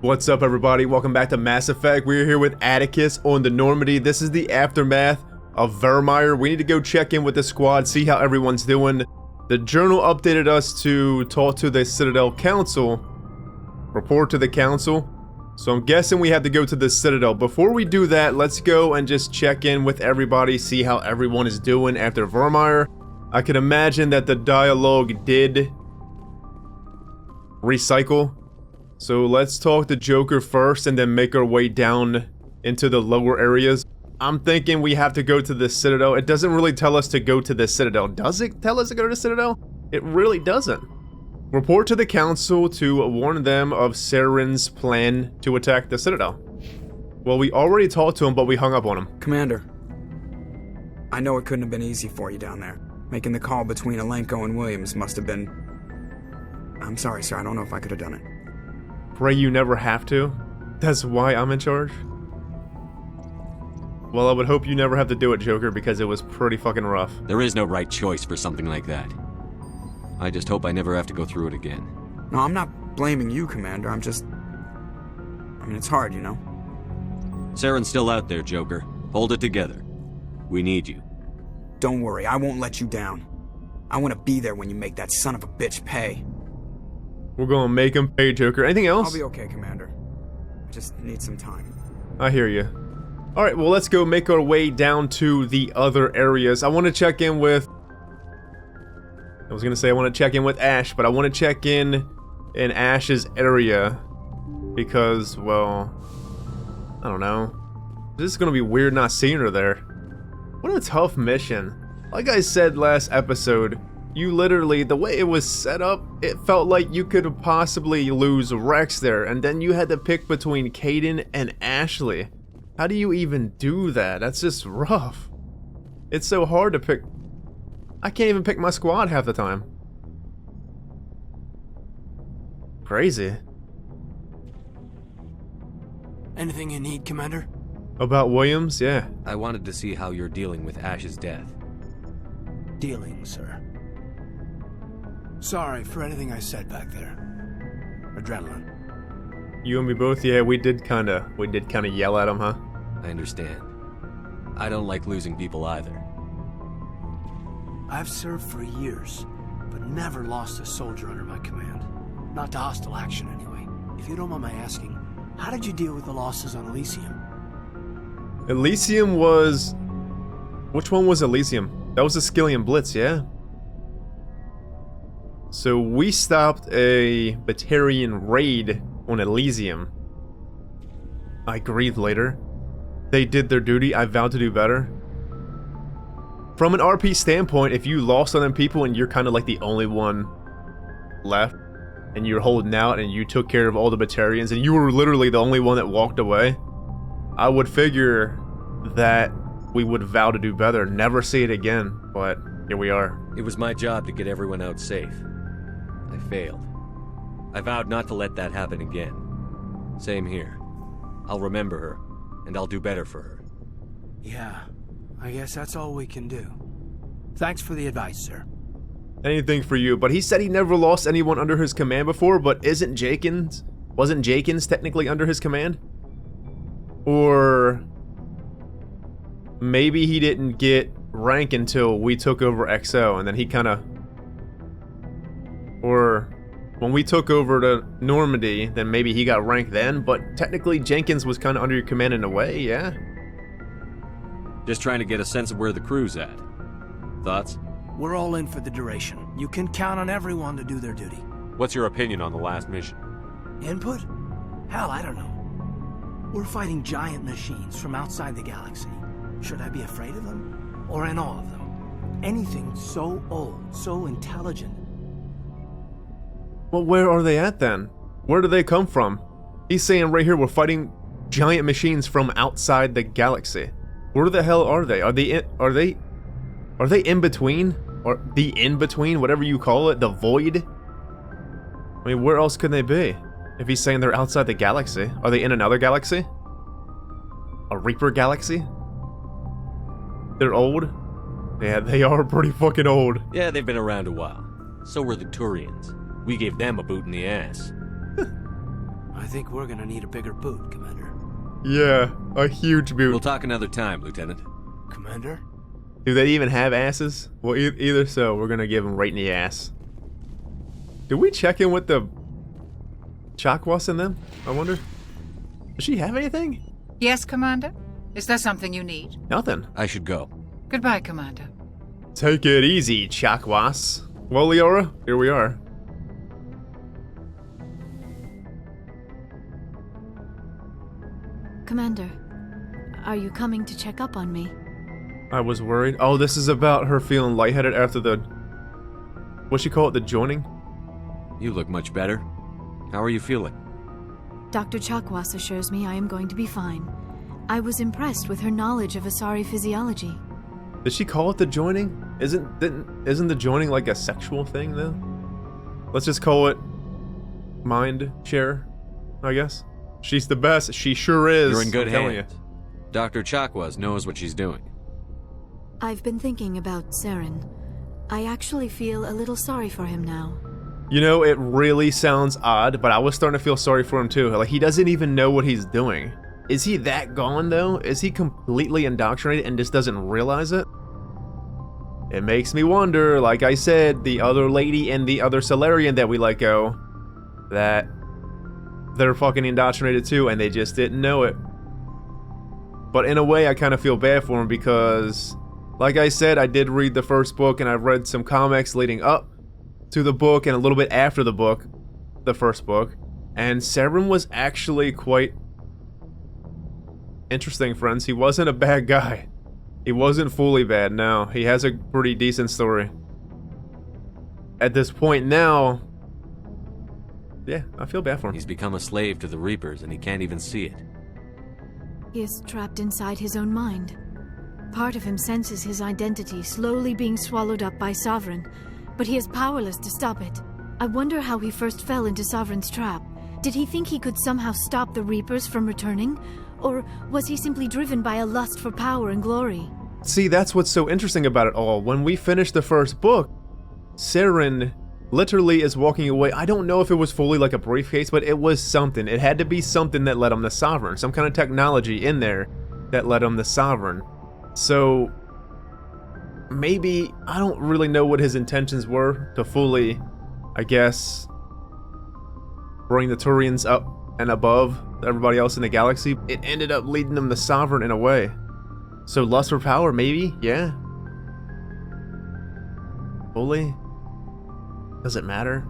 What's up, everybody? Welcome back to Mass Effect. We're here with Atticus on the Normandy. This is the aftermath of Virmire. We need to go check in with the squad, see how everyone's doing. The journal updated us to talk to the Citadel Council, report to the Council. So I'm guessing we have to go to the Citadel. Before we do that, let's go and just check in with everybody, see how everyone is doing after Virmire. I can imagine that the dialogue did recycle. So let's talk to Joker first and then make our way down into the lower areas. I'm thinking we have to go to the Citadel. It doesn't really tell us to go to the Citadel. Does it tell us to go to the Citadel? It really doesn't. Report to the Council to warn them of Saren's plan to attack the Citadel. Well, we already talked to him, but we hung up on him. Commander, I know it couldn't have been easy for you down there. Making the call between Alenko and Williams must have been... I'm sorry, sir. I don't know if I could have done it. Pray you never have to. That's why I'm in charge. Well, I would hope you never have to do it, Joker, because it was pretty fucking rough. There is no right choice for something like that. I just hope I never have to go through it again. No, I'm not blaming you, Commander. I'm just... I mean, it's hard, you know? Saren's still out there, Joker. Hold it together. We need you. Don't worry, I won't let you down. I want to be there when you make that son of a bitch pay. We're gonna make him pay, Joker. Anything else? I'll be okay, Commander. I just need some time. I hear you. Alright, well, let's go make our way down to the other areas. I want to check in with... I was gonna say I want to check in with Ash, but I want to check in Ash's area. Because, well... I don't know. This is gonna be weird not seeing her there. What a tough mission. Like I said last episode, you literally, the way it was set up, it felt like you could possibly lose Rex there, and then you had to pick between Kaidan and Ashley. How do you even do that? That's just rough. It's so hard to pick. I can't even pick my squad half the time. Crazy. Anything you need, Commander? About Williams? Yeah. I wanted to see how you're dealing with Ash's death. Dealing, sir. Sorry for anything I said back there. Adrenaline. You and me both? Yeah, we did kinda yell at him, huh? I understand. I don't like losing people either. I've served for years, but never lost a soldier under my command. Not to hostile action, anyway. If you don't mind my asking, how did you deal with the losses on Elysium? Elysium was... Which one was Elysium? That was the Skillian Blitz, yeah? So we stopped a Batarian raid on Elysium. I grieved later. They did their duty. I vowed to do better. From an RP standpoint, if you lost on them people and you're kind of like the only one left, and you're holding out and you took care of all the Batarians and you were literally the only one that walked away, I would figure that we would vow to do better, never see it again, but here we are. It was my job to get everyone out safe. I failed. I vowed not to let that happen again. Same here. I'll remember her, and I'll do better for her. Yeah, I guess that's all we can do. Thanks for the advice, sir. Anything for you, but he said he never lost anyone under his command before, but wasn't Jenkins technically under his command? Or maybe he didn't get rank until we took over XO, and then he kind of... Or when we took over to Normandy, then maybe he got ranked then, but technically Jenkins was kind of under your command in a way, yeah? Just trying to get a sense of where the crew's at. Thoughts? We're all in for the duration. You can count on everyone to do their duty. What's your opinion on the last mission? Input? Hell, I don't know. We're fighting giant machines from outside the galaxy. Should I be afraid of them? Or in awe of them? Anything so old, so intelligent. Well, where are they at then? Where do they come from? He's saying right here we're fighting giant machines from outside the galaxy. Where the hell are they? Are they in between? Or the in-between, whatever you call it, the void? I mean, where else could they be? If he's saying they're outside the galaxy, are they in another galaxy? A Reaper galaxy? They're old? Yeah, they are pretty fucking old. Yeah, they've been around a while. So were the Turians. We gave them a boot in the ass. I think we're gonna need a bigger boot, Commander. Yeah, a huge boot. We'll talk another time, Lieutenant. Commander? Do they even have asses? Well, either so, we're gonna give them right in the ass. Did we check in with the Chakwas in them? I wonder. Does she have anything? Yes, Commander? Is there something you need? Nothing. I should go. Goodbye, Commander. Take it easy, Chakwas. Well, Leora, here we are. Commander, are you coming to check up on me? I was worried. Oh, this is about her feeling lightheaded after the... What'd she call it? The joining? You look much better. How are you feeling? Dr. Chakwas assures me I am going to be fine. I was impressed with her knowledge of Asari physiology. Did she call it the joining? Isn't the joining like a sexual thing, though? Let's just call it... mind share, I guess. She's the best. She sure is. You're in good I'm telling hands. Dr. Chakwas knows what she's doing. I've been thinking about Saren. I actually feel a little sorry for him now. You know, it really sounds odd, but I was starting to feel sorry for him too. Like, he doesn't even know what he's doing. Is he that gone, though? Is he completely indoctrinated and just doesn't realize it? It makes me wonder, like I said, the other lady and the other Solarian that we let go, that they're fucking indoctrinated too, and they just didn't know it. But in a way, I kind of feel bad for him because, like I said, I did read the first book, and I've read some comics leading up to the book and a little bit after the book, the first book, and Saren was actually quite interesting, friends. He wasn't a bad guy. He wasn't fully bad, no. He has a pretty decent story. At this point now, yeah, I feel bad for him. He's become a slave to the Reapers, and he can't even see it. He is trapped inside his own mind. Part of him senses his identity slowly being swallowed up by Sovereign, but he is powerless to stop it. I wonder how he first fell into Sovereign's trap. Did he think he could somehow stop the Reapers from returning? Or was he simply driven by a lust for power and glory? See, that's what's so interesting about it all. When we finished the first book, Saren literally is walking away. I don't know if it was fully like a briefcase, but it was something. It had to be something that led him to Sovereign. Some kind of technology in there that led him to Sovereign. So maybe, I don't really know what his intentions were to fully, I guess, bring the Turians up and above everybody else in the galaxy. It ended up leading them to Sovereign in a way. So lust for power, maybe? Yeah. Fully? Does it matter?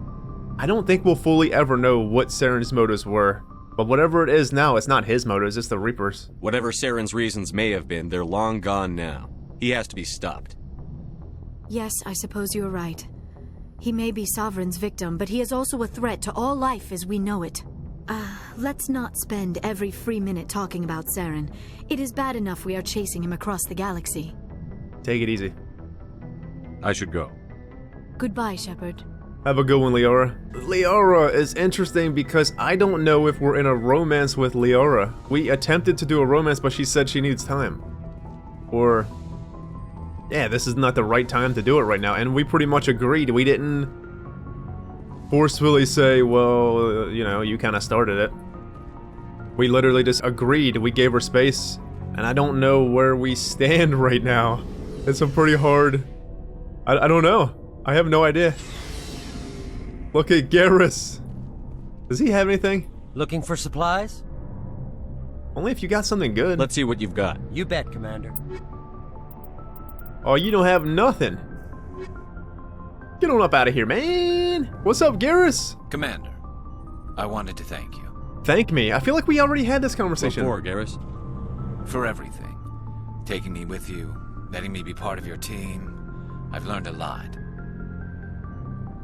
I don't think we'll fully ever know what Saren's motives were. But whatever it is now, it's not his motives, it's the Reapers. Whatever Saren's reasons may have been, they're long gone now. He has to be stopped. Yes, I suppose you're right. He may be Sovereign's victim, but he is also a threat to all life as we know it. Let's not spend every free minute talking about Saren. It is bad enough we are chasing him across the galaxy. Take it easy. I should go. Goodbye, Shepard. Have a good one, Leora. Leora is interesting because I don't know if we're in a romance with Leora. We attempted to do a romance, but she said she needs time. Or, yeah, this is not the right time to do it right now, and we pretty much agreed. We didn't forcefully say, well, you know, you kind of started it. We literally just agreed. We gave her space, and I don't know where we stand right now. It's a pretty hard... I don't know. I have no idea. Look at Garrus. Does he have anything? Looking for supplies? Only if you got something good. Let's see what you've got. You bet, Commander. Oh, you don't have nothing. Get on up out of here, man. What's up, Garrus? Commander, I wanted to thank you. Thank me. I feel like we already had this conversation. Before, Garrus. For everything. Taking me with you, letting me be part of your team. I've learned a lot.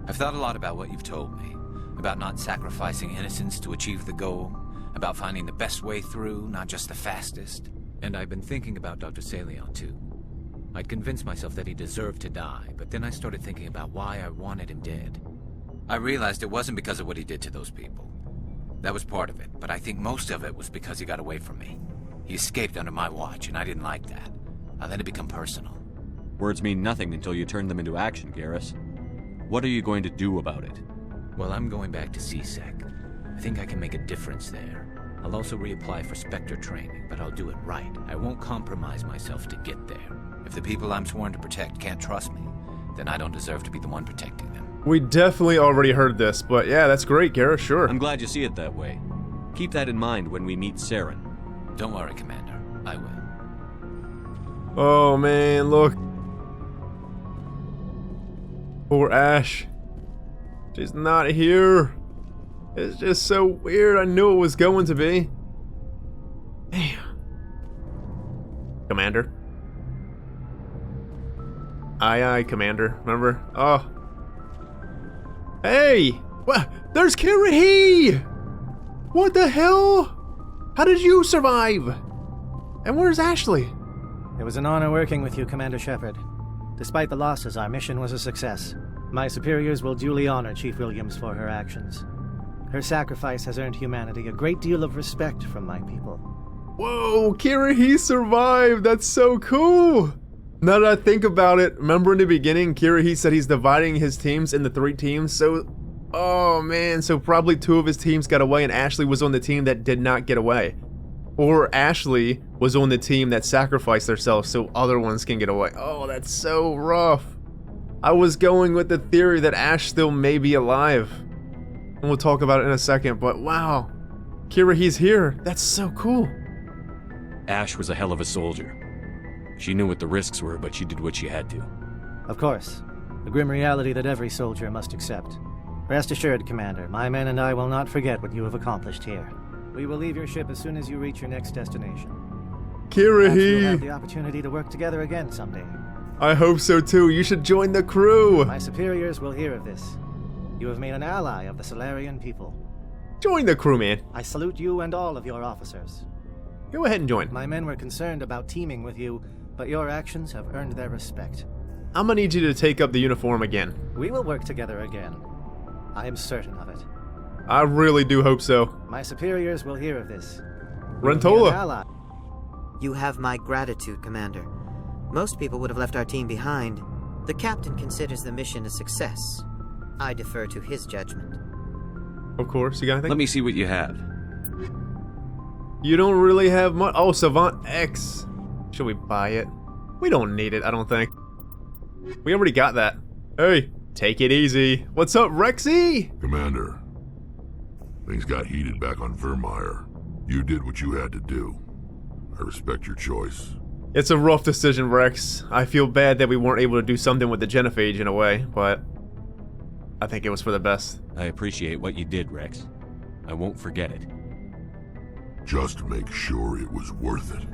I've thought a lot about what you've told me. About not sacrificing innocence to achieve the goal. About finding the best way through, not just the fastest. And I've been thinking about Dr. Saleon, too. I'd convinced myself that he deserved to die, but then I started thinking about why I wanted him dead. I realized it wasn't because of what he did to those people. That was part of it, but I think most of it was because he got away from me. He escaped under my watch, and I didn't like that. I let it become personal. Words mean nothing until you turn them into action, Garrus. What are you going to do about it? Well, I'm going back to CSEC. I think I can make a difference there. I'll also reapply for Spectre training, but I'll do it right. I won't compromise myself to get there. If the people I'm sworn to protect can't trust me, then I don't deserve to be the one protecting them. We definitely already heard this, but yeah, that's great, Garrett, sure. I'm glad you see it that way. Keep that in mind when we meet Saren. Don't worry, Commander. I will. Oh man, look. Poor Ash. She's not here. It's just so weird. I knew it was going to be. Damn. Commander. Aye, aye, Commander. Remember? Oh. Hey! What? There's Kirahi! What the hell? How did you survive? And where's Ashley? It was an honor working with you, Commander Shepard. Despite the losses, our mission was a success. My superiors will duly honor Chief Williams for her actions. Her sacrifice has earned humanity a great deal of respect from my people. Whoa, Kirahi survived! That's so cool! Now that I think about it, remember in the beginning, Kirahi said he's dividing his teams into 3 teams, so... Oh man, so probably 2 of his teams got away and Ashley was on the team that did not get away. Or Ashley was on the team that sacrificed themselves so other ones can get away. Oh, that's so rough. I was going with the theory that Ash still may be alive. And we'll talk about it in a second, but wow. Kirahi's here. That's so cool. Ash was a hell of a soldier. She knew what the risks were, but she did what she had to. Of course, a grim reality that every soldier must accept. Rest assured, Commander, my men and I will not forget what you have accomplished here. We will leave your ship as soon as you reach your next destination. Perhaps we'll have the opportunity to work together again someday. I hope so too. You should join the crew. My superiors will hear of this. You have made an ally of the Solarian people. Join the crew, man. I salute you and all of your officers. Go ahead and join. My men were concerned about teaming with you, but your actions have earned their respect. I'm gonna need you to take up the uniform again. We will work together again. I am certain of it. I really do hope so. My superiors will hear of this. Rentola. You have my gratitude, Commander. Most people would have left our team behind. The captain considers the mission a success. I defer to his judgment. Of course, you got anything? Let me see what you have. You don't really have much. Oh, Savant X. Should we buy it? We don't need it, I don't think. We already got that. Hey, take it easy. What's up, Rexy? Commander, things got heated back on Vermeer. You did what you had to do. I respect your choice. It's a rough decision, Rex. I feel bad that we weren't able to do something with the genophage in a way, but I think it was for the best. I appreciate what you did, Rex. I won't forget it. Just make sure it was worth it.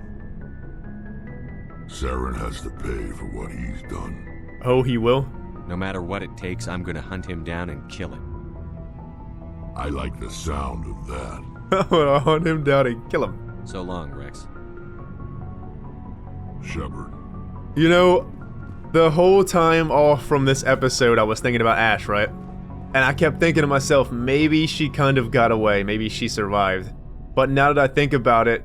Saren has to pay for what he's done. Oh, he will? No matter what it takes, I'm gonna hunt him down and kill him. I like the sound of that. I'm gonna hunt him down and kill him. So long, Rex. Shepard. You know, the whole time off from this episode, I was thinking about Ash, right? And I kept thinking to myself, maybe she kind of got away, maybe she survived. But now that I think about it,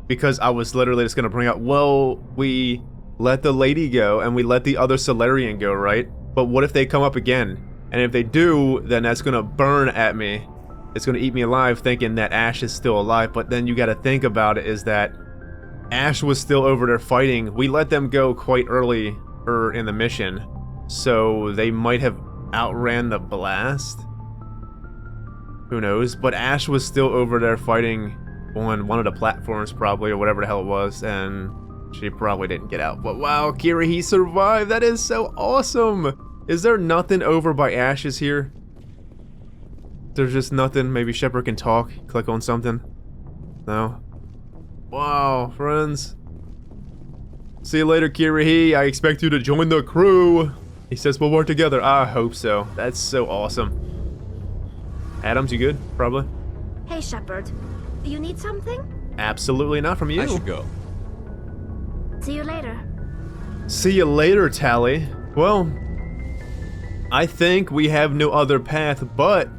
because I was literally just gonna bring up, well, we let the lady go and we let the other Solarian go, right? But what if they come up again? And if they do, then that's gonna burn at me. It's gonna eat me alive thinking that Ash is still alive. But then you gotta think about it is that Ash was still over there fighting. We let them go quite early in the mission, so they might have outran the blast. Who knows? But Ash was still over there fighting on one of the platforms probably, or whatever the hell it was, and she probably didn't get out. But wow, Kira, he survived. That is so awesome. Is there nothing over by Ash's here? There's just nothing. Maybe Shepard can talk, click on something. No. Wow, friends. See you later, Kirahi. I expect you to join the crew. He says we'll work together. I hope so. That's so awesome. Adams, you good? Probably. Hey, Shepard. You need something? Absolutely not from you. I should go. See you later. See you later, Tally. Well, I think we have no other path but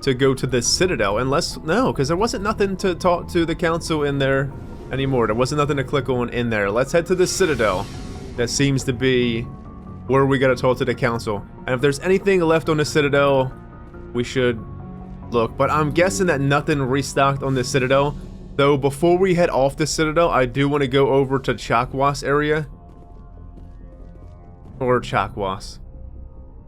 to go to the Citadel. Unless, no, because there wasn't nothing to talk to the council in there anymore. There wasn't nothing to click on in there. Let's head to the Citadel. That seems to be where we gotta talk to the council. And if there's anything left on the Citadel, we should look, but I'm guessing that nothing restocked on the Citadel. Though before we head off the Citadel, I do want to go over to Chakwas area. Or Chakwas.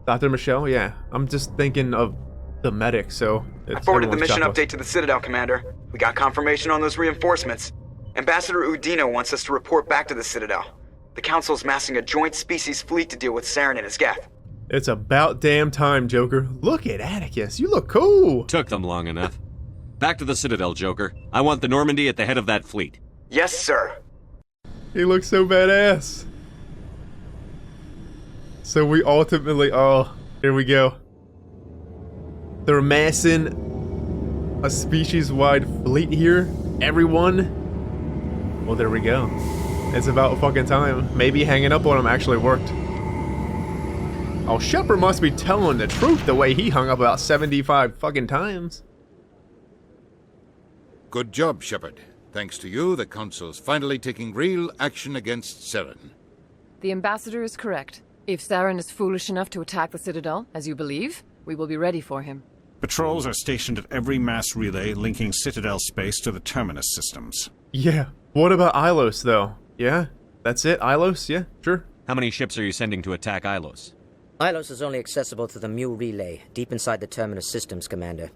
Dr. Michelle? Yeah. I'm just thinking of the medic, so... I forwarded the mission update to the Citadel, Commander. We got confirmation on those reinforcements. Ambassador Udina wants us to report back to the Citadel. The Council's massing a joint species fleet to deal with Saren and his Geth. It's about damn time, Joker. Look at Atticus. You look cool. Took them long enough. Back to the Citadel, Joker. I want the Normandy at the head of that fleet. Yes, sir. He looks so badass. So we ultimately... Oh, here we go. They're massing a species-wide fleet here. Everyone. Well, there we go. It's about fucking time. Maybe hanging up on him actually worked. Oh, Shepard must be telling the truth the way he hung up about 75 fucking times. Good job, Shepard. Thanks to you, the Council's finally taking real action against Saren. The Ambassador is correct. If Saren is foolish enough to attack the Citadel, as you believe, we will be ready for him. Patrols are stationed at every mass relay linking Citadel space to the terminus systems. Yeah. What about Ilos, though? Yeah? That's it? Ilos? Yeah, sure. How many ships are you sending to attack Ilos? Ilos is only accessible to the MELE relay, deep inside the terminus systems, Commander.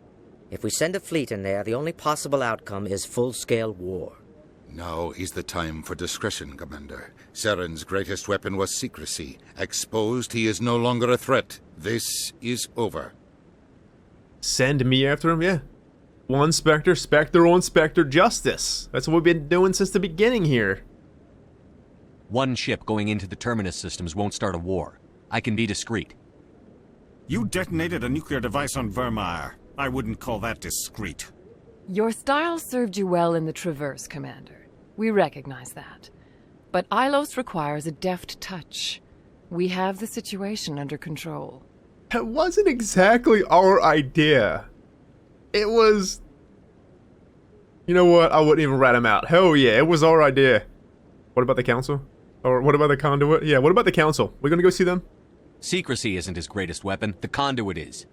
If we send a fleet in there, the only possible outcome is full-scale war. Now is the time for discretion, Commander. Saren's greatest weapon was secrecy. Exposed, he is no longer a threat. This is over. Send me after him? Yeah. One Spectre, Spectre on Spectre, justice. That's what we've been doing since the beginning here. One ship going into the terminus systems won't start a war. I can be discreet. You detonated a nuclear device on Vermeer. I wouldn't call that discreet. Your style served you well in the Traverse, Commander. We recognize that. But Ilos requires a deft touch. We have the situation under control. That wasn't exactly our idea. It was... You know what? I wouldn't even rat him out. Hell yeah, it was our idea. What about the Council? Or what about the Conduit? Yeah, what about the Council? We're gonna go see them? Secrecy isn't his greatest weapon. The Conduit is.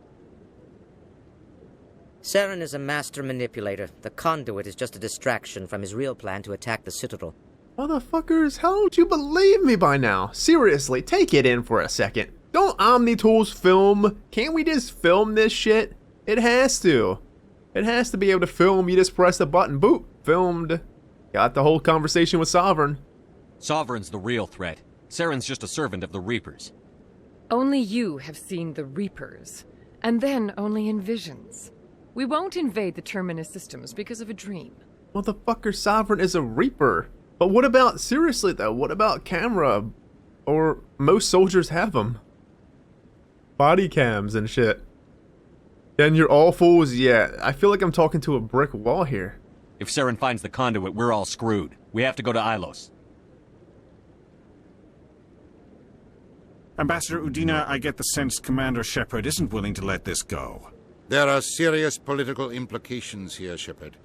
Saren is a master manipulator. The Conduit is just a distraction from his real plan to attack the Citadel. Motherfuckers, how don't you believe me by now? Seriously, take it in for a second. Don't Omnitools film? Can't we just film this shit? It has to. It has to be able to film. You just press the button, boop, filmed. Got the whole conversation with Sovereign. Sovereign's the real threat. Saren's just a servant of the Reapers. Only you have seen the Reapers, and then only in visions. We won't invade the terminus systems because of a dream. Motherfucker, Sovereign is a Reaper. But what about, seriously though, what about camera? Or most soldiers have them. Body cams and shit. And you're all fools? Yeah, I feel like I'm talking to a brick wall here. If Saren finds the Conduit, we're all screwed. We have to go to Ilos. Ambassador Udina, I get the sense Commander Shepard isn't willing to let this go. There are serious political implications here, Shepard.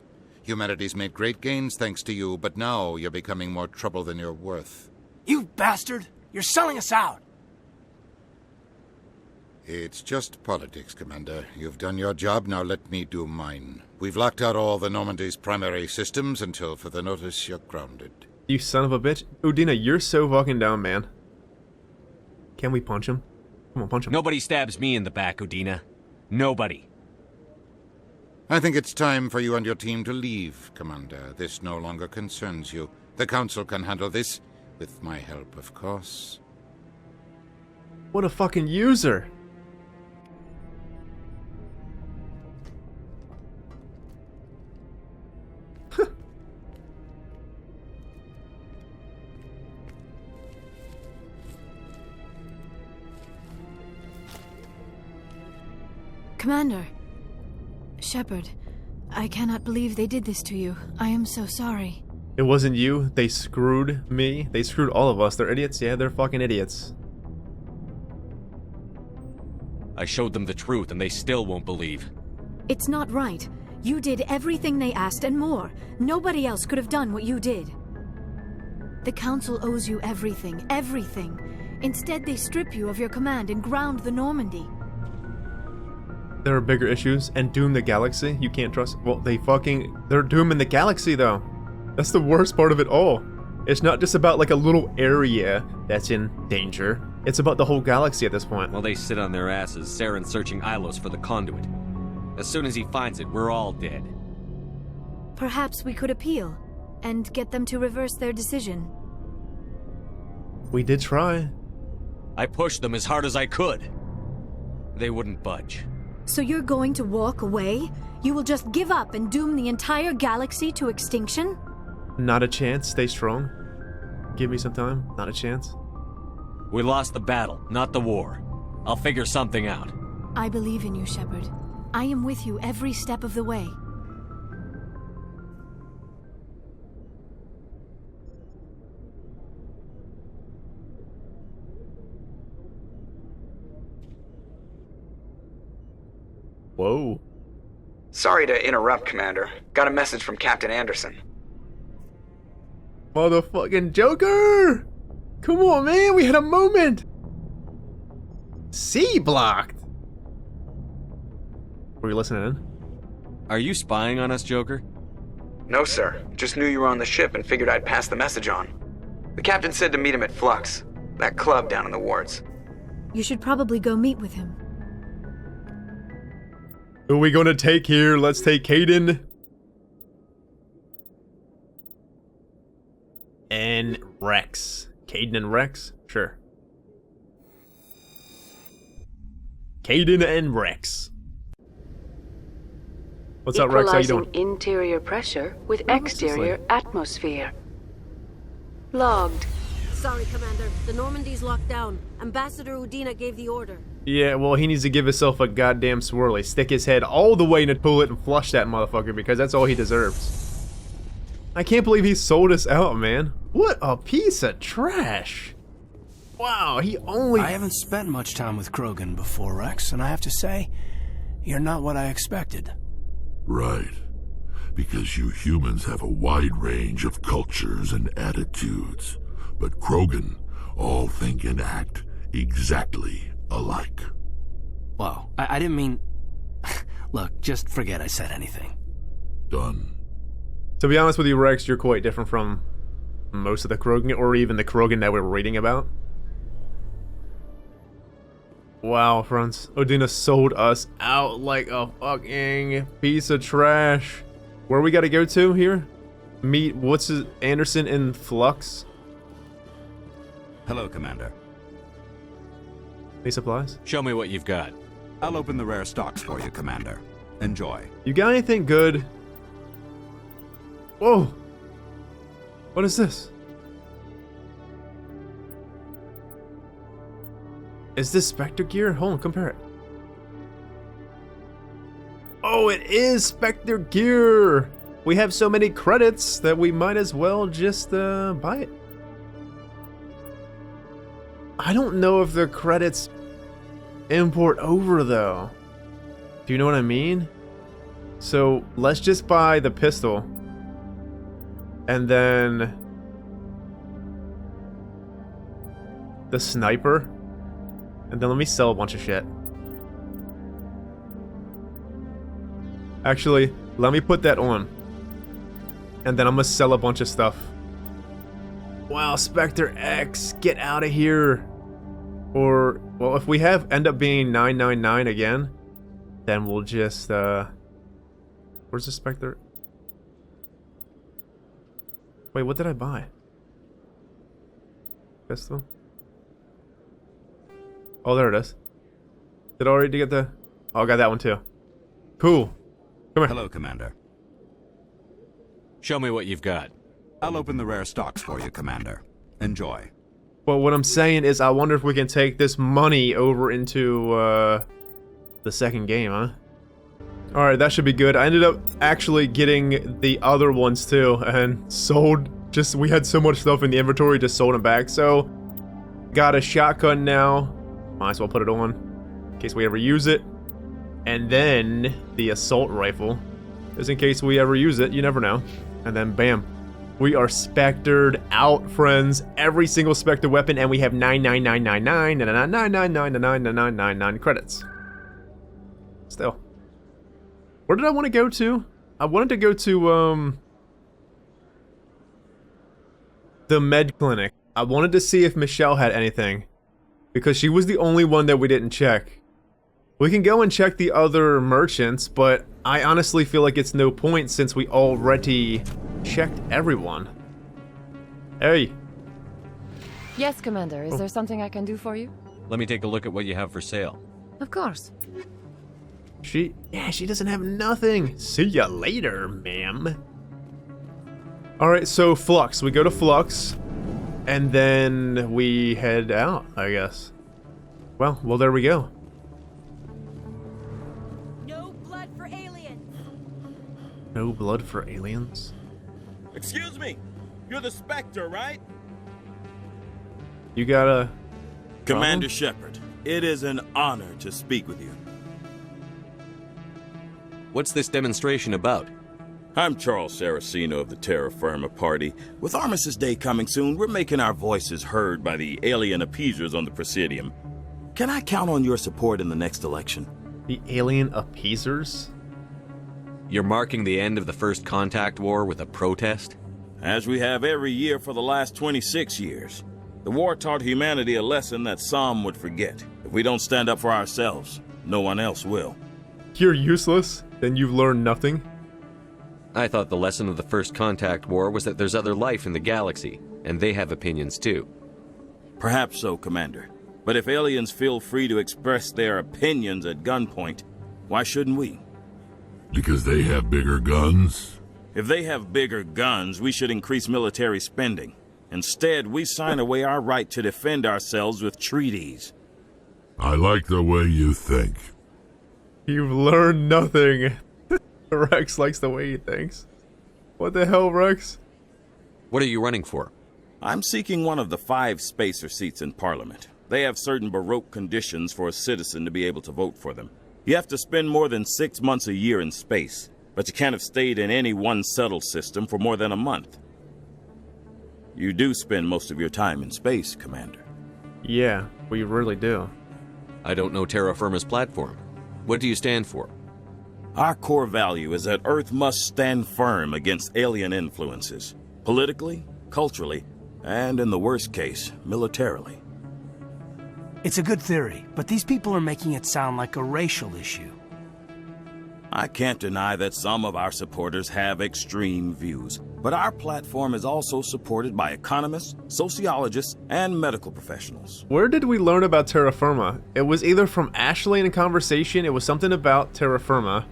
Humanity's made great gains thanks to you, but now you're becoming more trouble than you're worth. You bastard! You're selling us out! It's just politics, Commander. You've done your job, now let me do mine. We've locked out all the Normandy's primary systems until further notice you're grounded. You son of a bitch. Udina, you're so fucking down, man. Can we punch him? Come on, punch him. Nobody stabs me in the back, Udina. Nobody. I think it's time for you and your team to leave, Commander. This no longer concerns you. The Council can handle this, with my help, of course. What a fucking user. Commander. Shepard, I cannot believe they did this to you. I am so sorry. It wasn't you. They screwed me. They screwed all of us. They're idiots. Yeah, they're fucking idiots. I showed them the truth and they still won't believe. It's not right. You did everything they asked and more. Nobody else could have done what you did. The Council owes you everything, everything. Instead, they strip you of your command and ground the Normandy. there are bigger issues and doom the galaxy. You can't trust. Well, they're dooming the galaxy though. That's the worst part of it all. It's not just about like a little area that's in danger. It's about the whole galaxy at this point. While they sit on their asses, Saren's searching Ilos for the conduit. As soon as he finds it, we're all dead. Perhaps we could appeal and get them to reverse their decision. We did try. I pushed them as hard as I could. They wouldn't budge. So you're going to walk away? You will just give up and doom the entire galaxy to extinction? Not a chance. Stay strong. Give me some time. Not a chance. We lost the battle, not the war. I'll figure something out. I believe in you, Shepard. I am with you every step of the way. Whoa. Sorry to interrupt, Commander. Got a message from Captain Anderson. Motherfucking Joker! Come on, man, we had a moment! C blocked! Were you listening in? Are you spying on us, Joker? No, sir. Just knew you were on the ship and figured I'd pass the message on. The captain said to meet him at Flux, that club down in the wards. You should probably go meet with him. Who are we gonna take here? Let's take Kaidan. And Rex. Kaidan and Rex? Sure. Kaidan and Rex. What's up, Rex? How you doing? Interior pressure with exterior atmosphere. Logged. Sorry, Commander. The Normandy's locked down. Ambassador Udina gave the order. Yeah, well, he needs to give himself a goddamn swirly. Stick his head all the way in the toilet and flush that motherfucker because that's all he deserves. I can't believe he sold us out, man. What a piece of trash. Wow, he only... I haven't spent much time with Krogan before, Rex, and I have to say, you're not what I expected. Right. Because you humans have a wide range of cultures and attitudes. But Krogan all think and act exactly alike. Whoa, I didn't mean... Look, just forget I said anything. Done. To be honest with you, Rex, you're quite different from most of the Krogan, or even the Krogan that we're reading about. Wow, friends. Udina sold us out like a fucking piece of trash. Where we gotta go to here? Meet, what's his, Anderson in Flux? Hello, Commander. Any supplies? Show me what you've got. I'll open the rare stocks for you, Commander. Enjoy. You got anything good? Whoa! What is this? Is this Spectre gear? Hold on, compare it. Oh, it is Spectre gear! We have so many credits that we might as well just buy it. I don't know if the credits import over though. Do you know what I mean? So let's just buy the pistol. And then the sniper. And then let me sell a bunch of shit. Actually, let me put that on. And then I'm gonna sell a bunch of stuff. Wow, Spectre X, get out of here. Or, well, if we end up being 999 again, then we'll just, where's the Spectre? Wait, what did I buy? Pistol? Oh, there it is. Did I already get the... Oh, I got that one too. Cool. Come here. Hello, Commander. Show me what you've got. I'll open the rare stocks for you, Commander. Enjoy. Well, what I'm saying is I wonder if we can take this money over into, the second game, huh? Alright, that should be good. I ended up actually getting the other ones too, and sold, we had so much stuff in the inventory, just sold them back, so... Got a shotgun now. Might as well put it on, in case we ever use it. And then, the assault rifle. Just in case we ever use it, you never know. And then, bam. We are spectered out, friends. Every single Spectre weapon, and we have 99999 credits. Still. Where did I want to go to? I wanted to go to, the med clinic. I wanted to see if Michelle had anything. Because she was the only one that we didn't check. We can go and check the other merchants, but I honestly feel like it's no point since we already checked everyone. Hey. Yes, Commander. Is there something I can do for you? Let me take a look at what you have for sale. Of course. She doesn't have nothing. See ya later, ma'am. Alright, so Flux. We go to Flux, and then we head out, I guess. Well, there we go. No blood for aliens. No blood for aliens? Excuse me, you're the Spectre, right? You got a... Commander Shepard, it is an honor to speak with you. What's this demonstration about? I'm Charles Saraceno of the Terra Firma Party. With Armistice Day coming soon, we're making our voices heard by the alien appeasers on the Presidium. Can I count on your support in the next election? The alien appeasers? You're marking the end of the First Contact War with a protest? As we have every year for the last 26 years. The war taught humanity a lesson that some would forget. If we don't stand up for ourselves, no one else will. You're useless? Then you've learned nothing? I thought the lesson of the First Contact War was that there's other life in the galaxy, and they have opinions too. Perhaps so, Commander. But if aliens feel free to express their opinions at gunpoint, why shouldn't we? Because they have bigger guns? If they have bigger guns, we should increase military spending. Instead, we sign away our right to defend ourselves with treaties. I like the way you think. You've learned nothing. Rex likes the way he thinks. What the hell, Rex? What are you running for? I'm seeking one of the 5 spacer seats in Parliament. They have certain Baroque conditions for a citizen to be able to vote for them. You have to spend more than 6 months a year in space, but you can't have stayed in any one settled system for more than a month. You do spend most of your time in space, Commander. Yeah, we really do. I don't know Terra Firma's platform. What do you stand for? Our core value is that Earth must stand firm against alien influences. Politically, culturally, and in the worst case, militarily. It's a good theory, but these people are making it sound like a racial issue. I can't deny that some of our supporters have extreme views, but our platform is also supported by economists, sociologists, and medical professionals. Where did we learn about Terra Firma? It was either from Ashley in a conversation, it was something about Terra Firma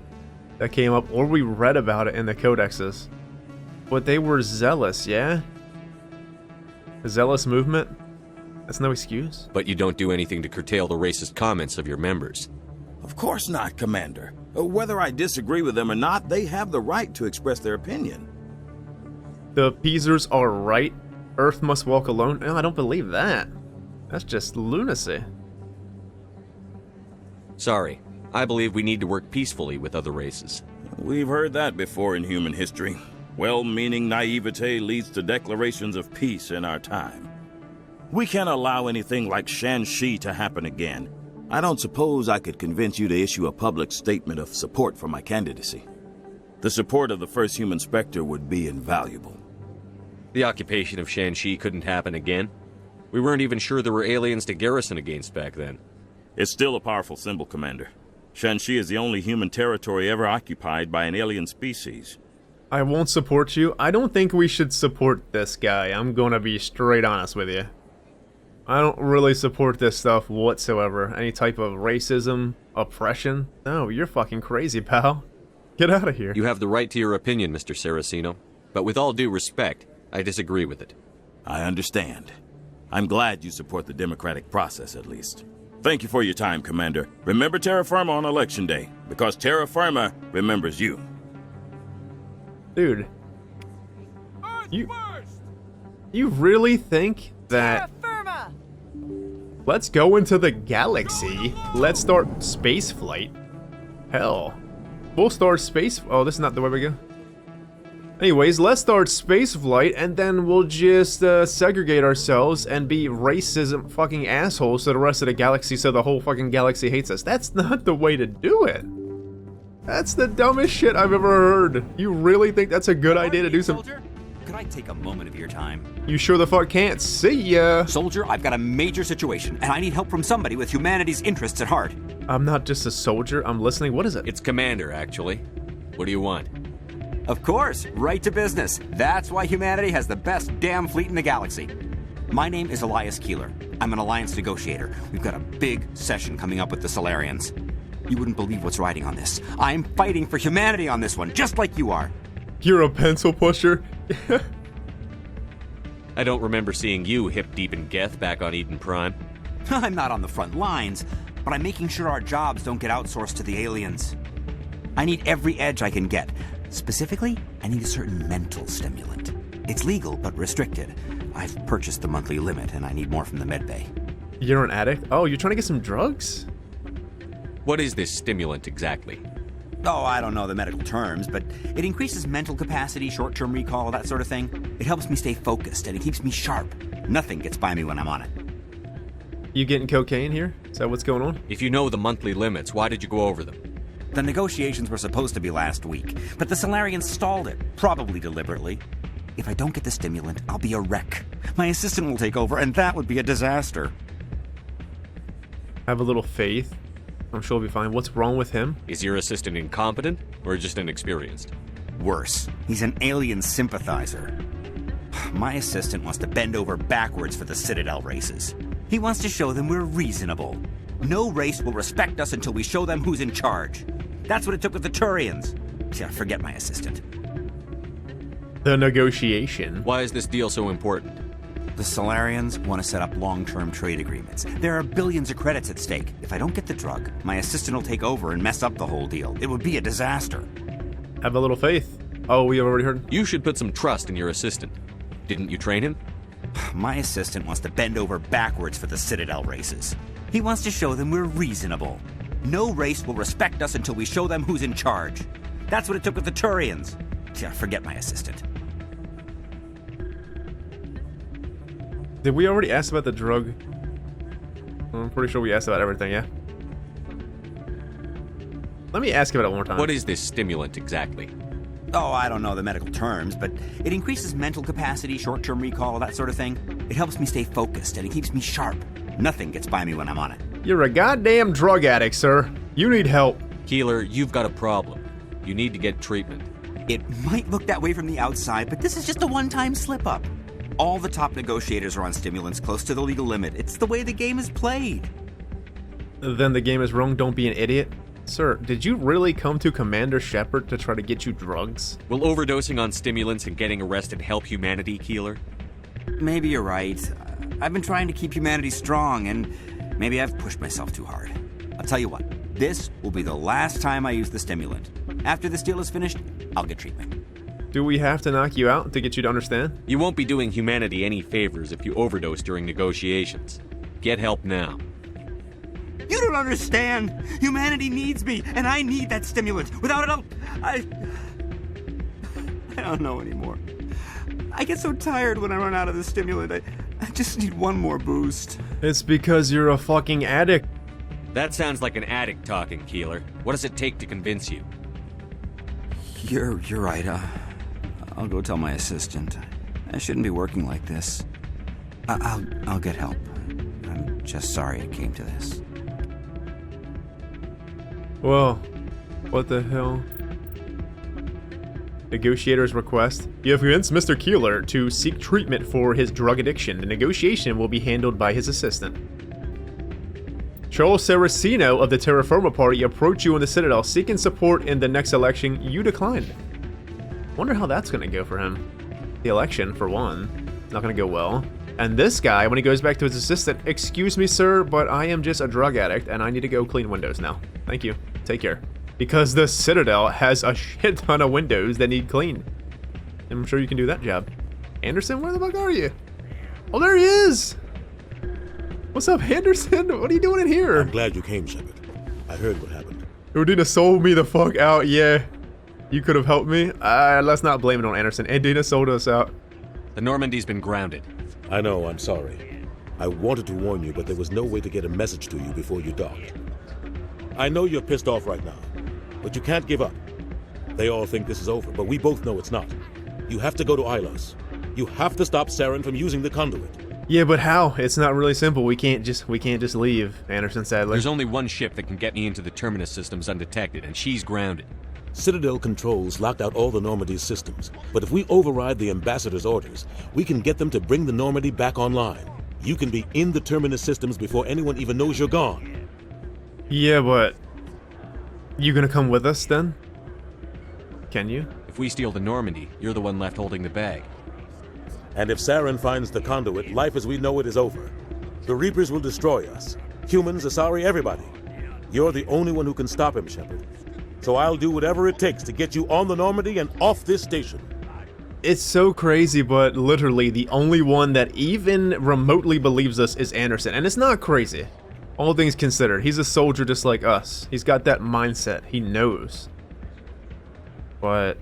that came up, or we read about it in the codexes. But they were zealous, yeah? A zealous movement? That's no excuse. But you don't do anything to curtail the racist comments of your members. Of course not, Commander. Whether I disagree with them or not, they have the right to express their opinion. The appeasers are right. Earth must walk alone. No, I don't believe that. That's just lunacy. Sorry. I believe we need to work peacefully with other races. We've heard that before in human history. Well-meaning naivete leads to declarations of peace in our time. We can't allow anything like Shan-Shi to happen again. I don't suppose I could convince you to issue a public statement of support for my candidacy. The support of the first human Spectre would be invaluable. The occupation of Shan-Shi couldn't happen again. We weren't even sure there were aliens to garrison against back then. It's still a powerful symbol, Commander. Shan-Shi is the only human territory ever occupied by an alien species. I won't support you. I don't think we should support this guy. I'm gonna be straight honest with you. I don't really support this stuff whatsoever. Any type of racism, oppression. No, you're fucking crazy, pal. Get out of here. You have the right to your opinion, Mr. Saraceno. But with all due respect, I disagree with it. I understand. I'm glad you support the democratic process, at least. Thank you for your time, Commander. Remember Terra Firma on Election Day, because Terra Firma remembers you. Dude. You really think that... Let's go into the galaxy. Let's start space flight. Hell. We'll start space... Oh, this is not the way we go. Anyways, let's start space flight, and then we'll just segregate ourselves and be racism fucking assholes to the rest of the galaxy so the whole fucking galaxy hates us. That's not the way to do it. That's the dumbest shit I've ever heard. You really think that's a good idea to do some... Soldier? Could I take a moment of your time? You sure the fuck can't. See ya. Soldier, I've got a major situation, and I need help from somebody with humanity's interests at heart. I'm not just a soldier, I'm listening. What is it? It's Commander, actually. What do you want? Of course, right to business. That's why humanity has the best damn fleet in the galaxy. My name is Elias Keeler. I'm an alliance negotiator. We've got a big session coming up with the Solarians. You wouldn't believe what's riding on this. I'm fighting for humanity on this one, just like you are. You're a pencil pusher? I don't remember seeing you hip deep in Geth back on Eden Prime. I'm not on the front lines, but I'm making sure our jobs don't get outsourced to the aliens. I need every edge I can get. Specifically, I need a certain mental stimulant. It's legal, but restricted. I've purchased the monthly limit, and I need more from the medbay. You're an addict? Oh, you're trying to get some drugs? What is this stimulant exactly? Oh, I don't know the medical terms, but it increases mental capacity, short-term recall, that sort of thing. It helps me stay focused, and it keeps me sharp. Nothing gets by me when I'm on it. You getting cocaine here? Is that what's going on? If you know the monthly limits, why did you go over them? The negotiations were supposed to be last week, but the Solarians stalled it, probably deliberately. If I don't get the stimulant, I'll be a wreck. My assistant will take over, and that would be a disaster. Have a little faith. I'm sure he'll be fine. What's wrong with him? Is your assistant incompetent, or just inexperienced? Worse. He's an alien sympathizer. My assistant wants to bend over backwards for the Citadel races. He wants to show them we're reasonable. No race will respect us until we show them who's in charge. That's what it took with the Turians. Yeah, forget my assistant. The negotiation. Why is this deal so important? The Solarians want to set up long-term trade agreements. There are billions of credits at stake. If I don't get the drug, my assistant will take over and mess up the whole deal. It would be a disaster. Have a little faith. Oh, we already heard? You should put some trust in your assistant. Didn't you train him? My assistant wants to bend over backwards for the Citadel races. He wants to show them we're reasonable. No race will respect us until we show them who's in charge. That's what it took with the Turians. Yeah, forget my assistant. Did we already ask about the drug? I'm pretty sure we asked about everything, yeah? Let me ask about it one more time. What is this stimulant exactly? Oh, I don't know the medical terms, but it increases mental capacity, short-term recall, that sort of thing. It helps me stay focused, and it keeps me sharp. Nothing gets by me when I'm on it. You're a goddamn drug addict, sir. You need help. Keeler, you've got a problem. You need to get treatment. It might look that way from the outside, but this is just a one-time slip-up. All the top negotiators are on stimulants close to the legal limit. It's the way the game is played. Then the game is wrong. Don't be an idiot. Sir, did you really come to Commander Shepard to try to get you drugs? Will overdosing on stimulants and getting arrested help humanity, Keeler? Maybe you're right. I've been trying to keep humanity strong, and maybe I've pushed myself too hard. I'll tell you what. This will be the last time I use the stimulant. After this deal is finished, I'll get treatment. Do we have to knock you out to get you to understand? You won't be doing humanity any favors if you overdose during negotiations. Get help now. You don't understand. Humanity needs me, and I need that stimulant. Without it, I don't know anymore. I get so tired when I run out of the stimulant. I just need one more boost. It's because you're a fucking addict. That sounds like an addict talking, Keeler. What does it take to convince you? You're right. I'll go tell my assistant. I shouldn't be working like this. I'll get help. I'm just sorry it came to this. Well, what the hell? Negotiator's request. You have convinced Mr. Keeler to seek treatment for his drug addiction. The negotiation will be handled by his assistant. Charles Saraceno of the Terra Firma Party approached you in the Citadel seeking support in the next election. You declined. Wonder how that's gonna go for him. The election, for one, not gonna go well. And this guy, when he goes back to his assistant, excuse me, sir, but I am just a drug addict and I need to go clean windows now. Thank you. Take care. Because the Citadel has a shit ton of windows that need cleaned. And I'm sure you can do that job. Anderson, where the fuck are you? Oh, there he is! What's up, Anderson? What are you doing in here? I'm glad you came, Shepard. I heard what happened. Udina sold me the fuck out, yeah. You could have helped me. Let's not blame it on Anderson. Udina sold us out. The Normandy's been grounded. I know, I'm sorry. I wanted to warn you, but there was no way to get a message to you before you docked. I know you're pissed off right now, but you can't give up. They all think this is over, but we both know it's not. You have to go to Ilos. You have to stop Saren from using the conduit. Yeah, but how? It's not really simple. We can't just leave, Anderson sadly. There's only one ship that can get me into the terminus systems undetected, and she's grounded. Citadel controls locked out all the Normandy's systems, but if we override the ambassador's orders, we can get them to bring the Normandy back online. You can be in the terminus systems before anyone even knows you're gone. Yeah, but you gonna come with us then? Can you? If we steal the Normandy, you're the one left holding the bag. And if Saren finds the conduit, life as we know it is over. The Reapers will destroy us. Humans, Asari, everybody. You're the only one who can stop him, Shepard. So I'll do whatever it takes to get you on the Normandy and off this station. It's so crazy, but literally the only one that even remotely believes us is Anderson. And it's not crazy. All things considered, he's a soldier just like us. He's got that mindset. He knows. But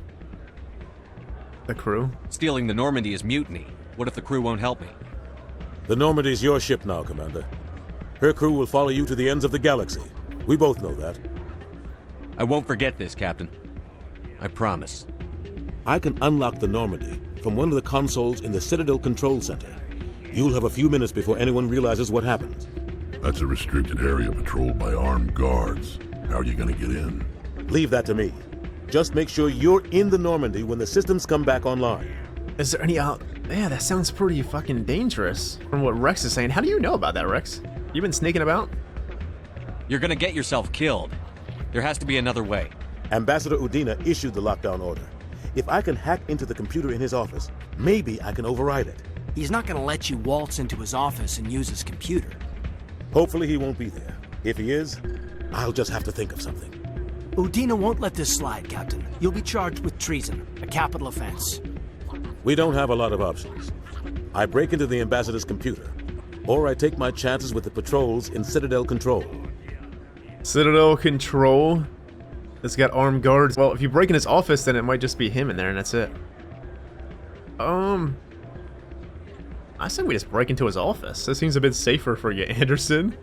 the crew? Stealing the Normandy is mutiny. What if the crew won't help me? The Normandy's your ship now, Commander. Her crew will follow you to the ends of the galaxy. We both know that. I won't forget this, Captain. I promise. I can unlock the Normandy from one of the consoles in the Citadel Control Center. You'll have a few minutes before anyone realizes what happened. That's a restricted area patrolled by armed guards. How are you gonna get in? Leave that to me. Just make sure you're in the Normandy when the systems come back online. Is there any out? Yeah, that sounds pretty fucking dangerous from what Rex is saying. How do you know about that, Rex? You been sneaking about? You're gonna get yourself killed. There has to be another way. Ambassador Udina issued the lockdown order. If I can hack into the computer in his office, maybe I can override it. He's not gonna let you waltz into his office and use his computer. Hopefully he won't be there. If he is, I'll just have to think of something. Udina won't let this slide, Captain. You'll be charged with treason, a capital offense. We don't have a lot of options. I break into the ambassador's computer, or I take my chances with the patrols in Citadel Control. Citadel Control? It's got armed guards. Well, if you break in his office, then it might just be him in there and that's it. I say we just break into his office. That seems a bit safer for you, Anderson.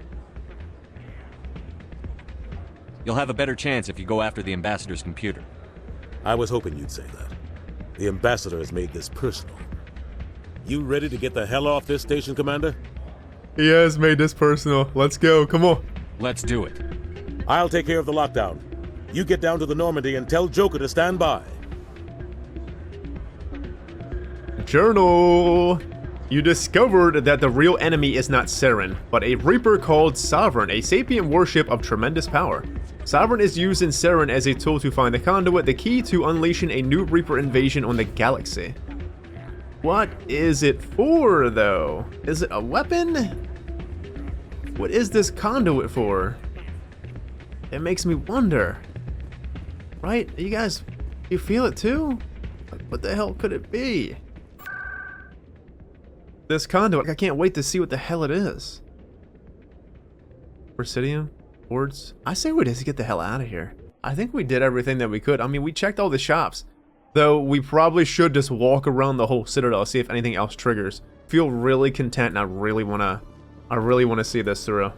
You'll have a better chance if you go after the ambassador's computer. I was hoping you'd say that. The ambassador has made this personal. You ready to get the hell off this station, Commander? He has made this personal. Let's go. Come on. Let's do it. I'll take care of the lockdown. You get down to the Normandy and tell Joker to stand by. Journal. You discovered that the real enemy is not Saren, but a Reaper called Saren, a sapient warship of tremendous power. Saren is used in Saren as a tool to find the conduit, the key to unleashing a new Reaper invasion on the galaxy. What is it for, though? Is it a weapon? What is this conduit for? It makes me wonder. Right? You guys, you feel it too? Like, what the hell could it be? This conduit, I can't wait to see what the hell it is. Presidium? Boards? I say we just get the hell out of here. I think we did everything that we could. I mean, we checked all the shops. Though, we probably should just walk around the whole Citadel, see if anything else triggers. Feel really content and I really wanna see this through.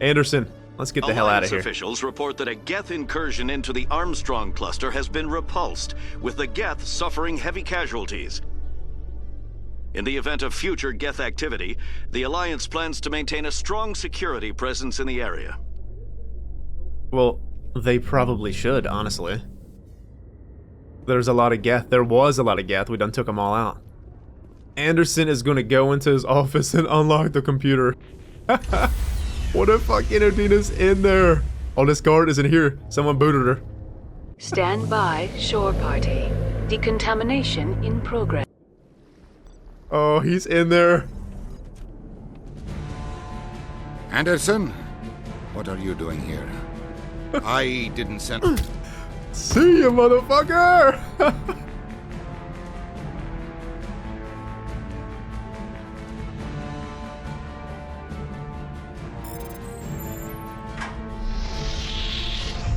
Anderson, let's get the hell out of here. Officials report that a Geth incursion into the Armstrong cluster has been repulsed, with the Geth suffering heavy casualties. In the event of future Geth activity, the Alliance plans to maintain a strong security presence in the area. Well, they probably should, honestly. There's a lot of Geth. There was a lot of Geth. We done took them all out. Anderson is going to go into his office and unlock the computer. What if fucking Udina's in there? Oh, this guard isn't here. Someone booted her. Stand by, shore party. Decontamination in progress. Oh, he's in there. Anderson, what are you doing here? I didn't send... See you, motherfucker!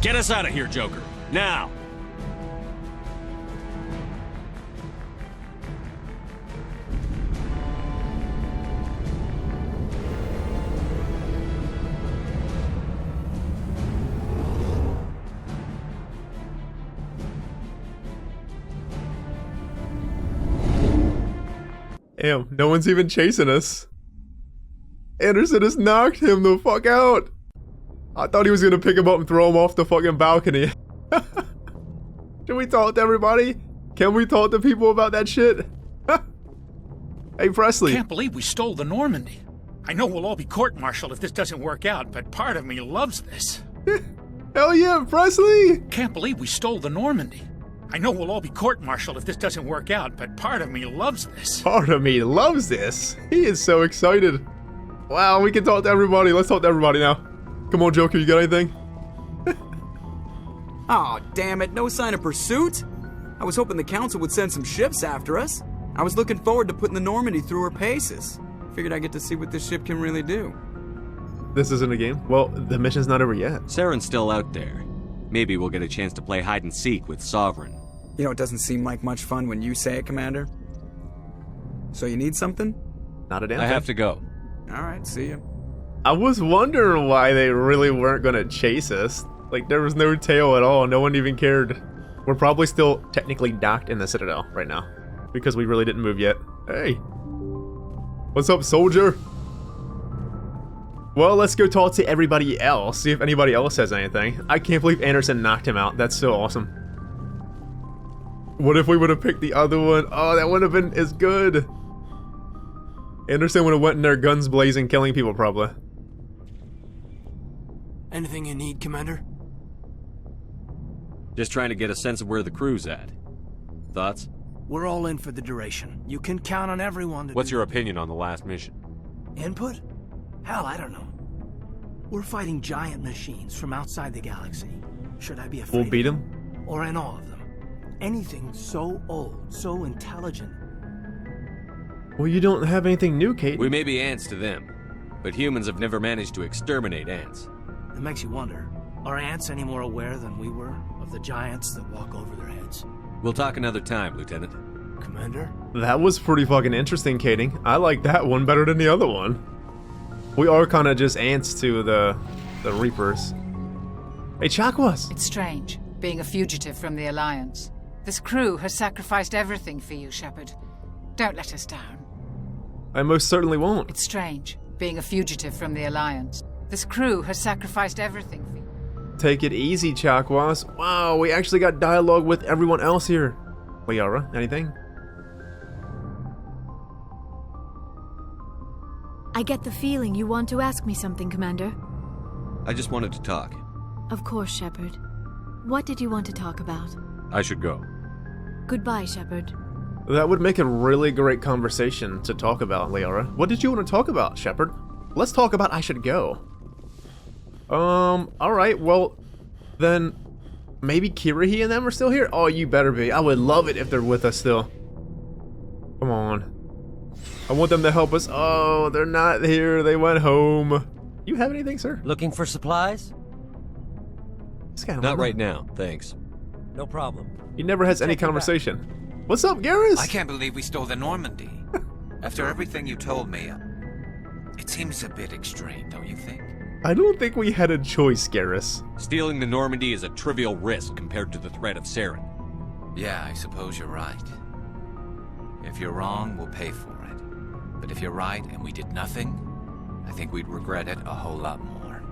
Get us out of here, Joker. Now! Damn, no one's even chasing us. Anderson has knocked him the fuck out. I thought he was gonna pick him up and throw him off the fucking balcony. Can we talk to everybody? Can we talk to people about that shit? Hey, Presley. Can't believe we stole the Normandy. I know we'll all be court-martialed if this doesn't work out, but part of me loves this. Hell yeah, Presley! Can't believe we stole the Normandy. I know we'll all be court-martialed if this doesn't work out, but part of me loves this. Part of me loves this. He is so excited. Wow, we can talk to everybody. Let's talk to everybody now. Come on, Joker, you got anything? Aw, damn it, no sign of pursuit? I was hoping the Council would send some ships after us. I was looking forward to putting the Normandy through her paces. Figured I'd get to see what this ship can really do. This isn't a game? Well, the mission's not over yet. Saren's still out there. Maybe we'll get a chance to play hide and seek with Sovereign. You know, it doesn't seem like much fun when you say it, Commander. So you need something? Not a damn thing. I have to go. Alright, see ya. I was wondering why they really weren't gonna chase us. Like, there was no tail at all. No one even cared. We're probably still technically docked in the Citadel right now, because we really didn't move yet. Hey. What's up, soldier? Well, let's go talk to everybody else, see if anybody else has anything. I can't believe Anderson knocked him out. That's so awesome. What if we would have picked the other one? Oh, that would have been as good. Anderson would have went in there guns blazing, killing people probably. Anything you need, Commander? Just trying to get a sense of where the crew's at. Thoughts? We're all in for the duration. You can count on everyone to What's your opinion on the last mission? Input? Hell, I don't know. We're fighting giant machines from outside the galaxy. Should I be afraid We'll beat of them? Or in awe of them? Anything so old, so intelligent. Well, you don't have anything new, Kate. We may be ants to them, but humans have never managed to exterminate ants. It makes you wonder, are ants any more aware than we were of the giants that walk over their heads? We'll talk another time, Lieutenant. Commander? That was pretty fucking interesting, Kading. I like that one better than the other one. We are kind of just ants to the Reapers. Hey, Chakwas! It's strange, being a fugitive from the Alliance. This crew has sacrificed everything for you, Shepard. Don't let us down. I most certainly won't. It's strange, being a fugitive from the Alliance. This crew has sacrificed everything for you. Take it easy, Chakwas. Wow, we actually got dialogue with everyone else here. Liara, anything? I get the feeling you want to ask me something, Commander. I just wanted to talk. Of course, Shepard. What did you want to talk about? I should go. Goodbye, Shepard. That would make a really great conversation to talk about, Liara. What did you want to talk about, Shepard? Let's talk about I should go. Alright, well, then maybe Kirahi and them are still here? Oh, you better be. I would love it if they're with us still. Come on. I want them to help us. Oh, they're not here. They went home. You have anything, sir? Looking for supplies? Not right now, thanks. No problem. He never has any conversation. What's up, Garrus? I can't believe we stole the Normandy. After everything you told me, it seems a bit extreme, don't you think? I don't think we had a choice, Garrus. Stealing the Normandy is a trivial risk compared to the threat of Saren. Yeah, I suppose you're right. If you're wrong, we'll pay for it. But if you're right and we did nothing, I think we'd regret it a whole lot more.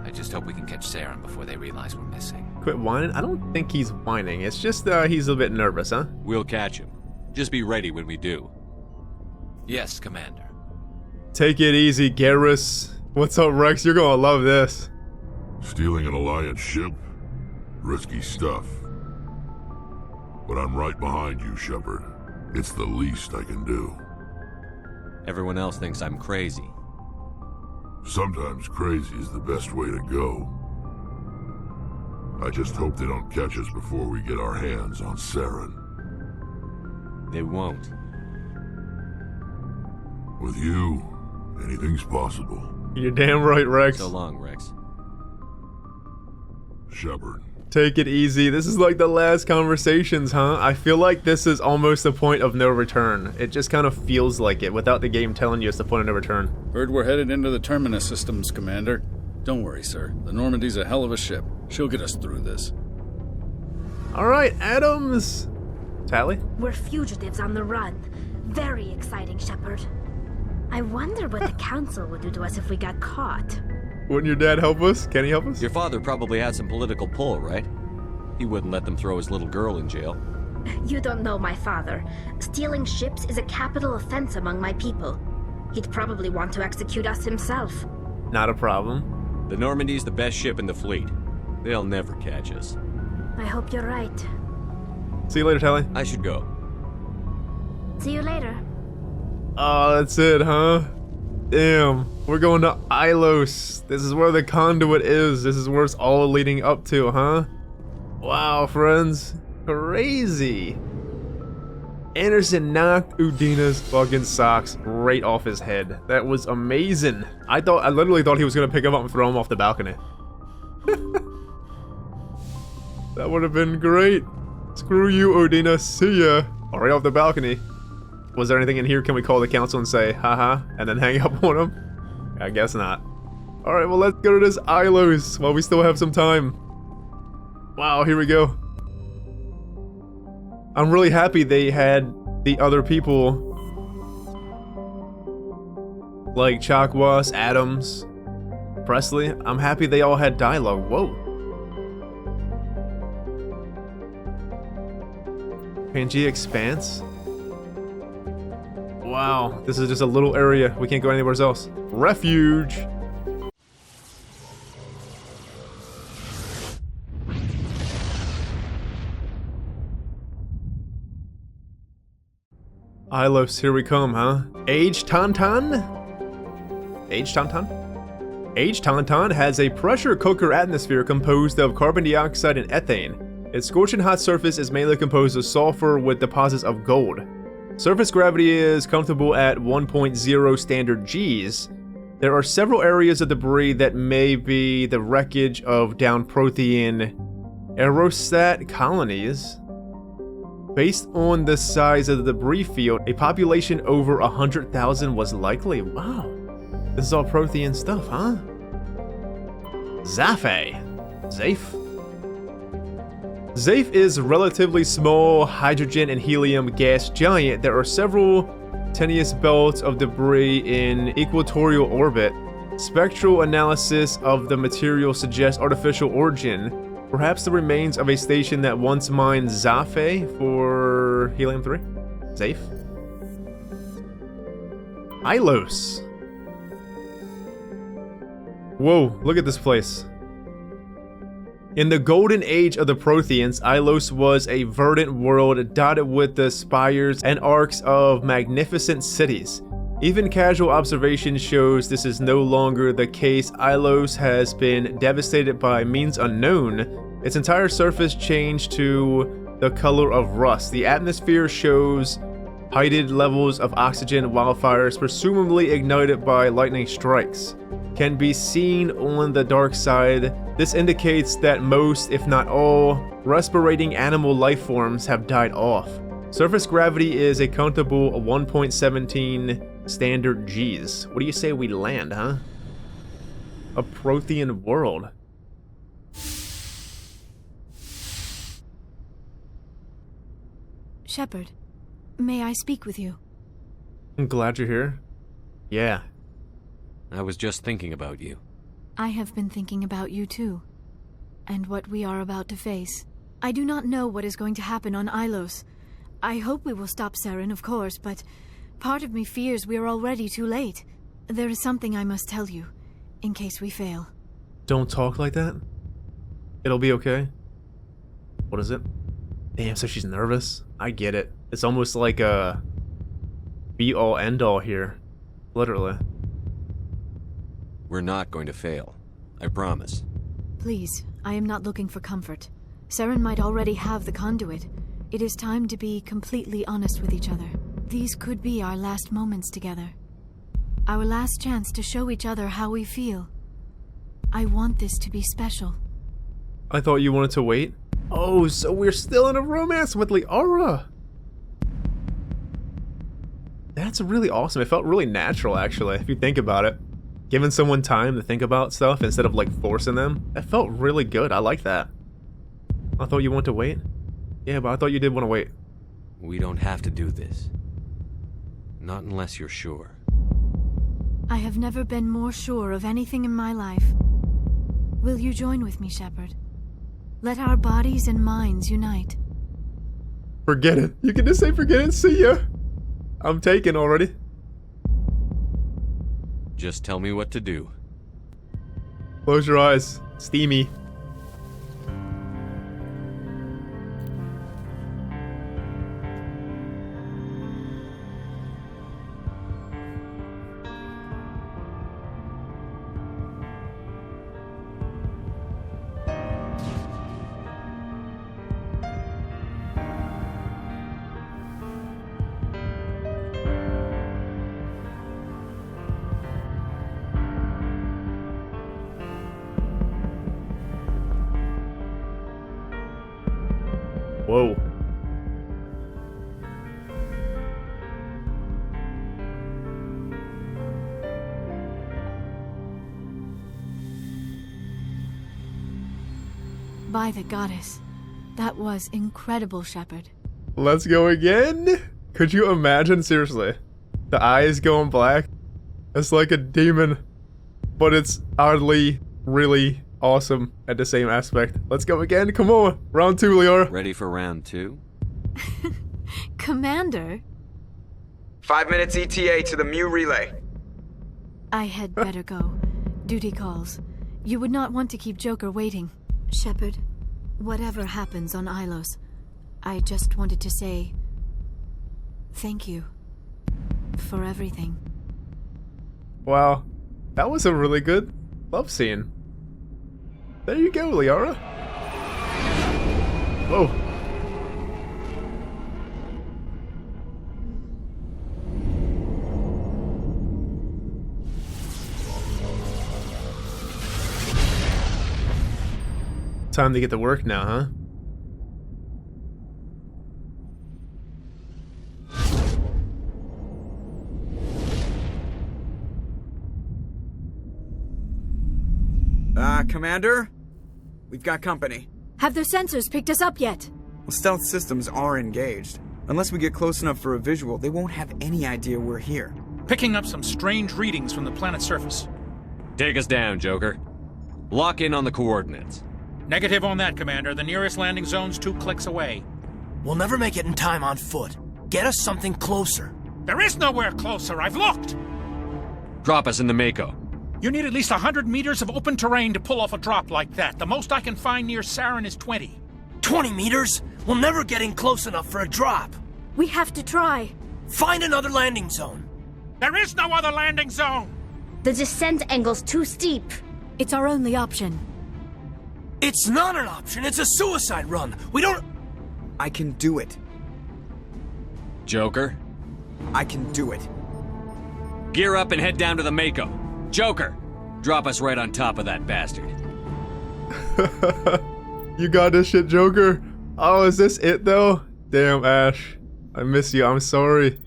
I just hope we can catch Saren before they realize we're missing. Quit whining? I don't think he's whining. It's just he's a bit nervous, huh? We'll catch him. Just be ready when we do. Yes, Commander. Take it easy, Garrus. What's up, Rex? You're gonna love this. Stealing an Alliance ship? Risky stuff. But I'm right behind you, Shepard. It's the least I can do. Everyone else thinks I'm crazy. Sometimes crazy is the best way to go. I just hope they don't catch us before we get our hands on Saren. They won't. With you, anything's possible. You're damn right, Rex. So long, Rex. Shepard. Take it easy. This is like the last conversations, huh? I feel like this is almost the point of no return. It just kind of feels like it without the game telling you it's the point of no return. Heard we're headed into the Terminus systems, Commander. Don't worry, sir. The Normandy's a hell of a ship. She'll get us through this. Alright, Adams. Tally? We're fugitives on the run. Very exciting, Shepard. I wonder what the Council would do to us if we got caught. Wouldn't your dad help us? Can he help us? Your father probably had some political pull, right? He wouldn't let them throw his little girl in jail. You don't know my father. Stealing ships is a capital offense among my people. He'd probably want to execute us himself. Not a problem. The Normandy's the best ship in the fleet. They'll never catch us. I hope you're right. See you later, Tally. I should go. See you later. Oh, that's it, huh? Damn. We're going to Ilos. This is where the conduit is. This is where it's all leading up to, huh? Wow, friends. Crazy. Anderson knocked Udina's fucking socks right off his head. That was amazing. I literally thought he was gonna pick him up and throw him off the balcony. That would have been great. Screw you, Udina. See ya. All right, off the balcony. Was there anything in here? Can we call the council and say, haha, and then hang up on him? I guess not. All right, well, let's go to this Ilos while we still have some time. Wow, here we go. I'm really happy they had the other people like Chakwas, Adams, Presley. I'm happy they all had dialogue. Whoa. Pangea Expanse. Wow, this is just a little area. We can't go anywhere else. Refuge. Ilos, here we come, huh? Age Tauntaun? Age Tauntaun? Age Tauntaun has a pressure cooker atmosphere composed of carbon dioxide and ethane. Its scorching hot surface is mainly composed of sulfur with deposits of gold. Surface gravity is comfortable at 1.0 standard Gs. There are several areas of debris that may be the wreckage of downed Prothean aerostat colonies. Based on the size of the debris field, a population over 100,000 was likely. Wow. This is all Prothean stuff, huh? Zaphe. Zafe? Zafe is a relatively small hydrogen and helium gas giant. There are several tenuous belts of debris in equatorial orbit. Spectral analysis of the material suggests artificial origin. Perhaps the remains of a station that once mined Zaphe for helium-3? Zafe? Ilos. Whoa, look at this place. In the golden age of the Protheans, Ilos was a verdant world dotted with the spires and arcs of magnificent cities. Even casual observation shows this is no longer the case. Ilos has been devastated by means unknown. Its entire surface changed to the color of rust. The atmosphere shows heightened levels of oxygen. Wildfires, presumably ignited by lightning strikes, can be seen on the dark side. This indicates that most, if not all, respirating animal life forms have died off. Surface gravity is a comfortable 1.17 standard Gs. What do you say we land, huh? A Prothean world. Shepard, may I speak with you? I'm glad you're here. Yeah. I was just thinking about you. I have been thinking about you too, and what we are about to face. I do not know what is going to happen on Ilos. I hope we will stop Saren, of course, but part of me fears we are already too late. There is something I must tell you, in case we fail. Don't talk like that. It'll be okay. What is it? Damn, so she's nervous? I get it. It's almost like a be-all, end-all here. Literally. We're not going to fail. I promise. Please, I am not looking for comfort. Saren might already have the conduit. It is time to be completely honest with each other. These could be our last moments together. Our last chance to show each other how we feel. I want this to be special. I thought you wanted to wait. Oh, so we're still in a romance with Liara. That's really awesome. It felt really natural, actually, if you think about it. Giving someone time to think about stuff instead of, like, forcing them. That felt really good. I like that. I thought you wanted to wait. Yeah, but I thought you did want to wait. We don't have to do this. Not unless you're sure. I have never been more sure of anything in my life. Will you join with me, Shepard? Let our bodies and minds unite. Forget it. You can just say forget it. See ya. I'm taken already. Just tell me what to do. Close your eyes. Steamy. Whoa. By the goddess. That was incredible, Shepard. Let's go again? Could you imagine? Seriously. The eyes going black. It's like a demon. But it's oddly, really awesome at the same aspect. Let's go again. Come on. Round 2, Liara. Ready for round 2? Commander? 5 minutes ETA to the Mu relay. I had better go. Duty calls. You would not want to keep Joker waiting. Shepard, whatever happens on Ilos, I just wanted to say thank you for everything. Wow. That was a really good love scene. There you go, Liara. Whoa. Time to get to work now, huh? Commander? We've got company. Have their sensors picked us up yet? Well, stealth systems are engaged. Unless we get close enough for a visual, they won't have any idea we're here. Picking up some strange readings from the planet's surface. Take us down, Joker. Lock in on the coordinates. Negative on that, Commander. The nearest landing zone's 2 clicks away. We'll never make it in time on foot. Get us something closer. There is nowhere closer. I've looked. Drop us in the Mako. You need at least 100 meters of open terrain to pull off a drop like that. The most I can find near Saren is 20. 20 meters? We'll never get in close enough for a drop. We have to try. Find another landing zone. There is no other landing zone. The descent angle's too steep. It's our only option. It's not an option. It's a suicide run. We don't... I can do it. Joker? I can do it. Gear up and head down to the Mako. Joker, drop us right on top of that bastard. You got this shit, Joker. Oh, is this it though? Damn, Ash. I miss you. I'm sorry.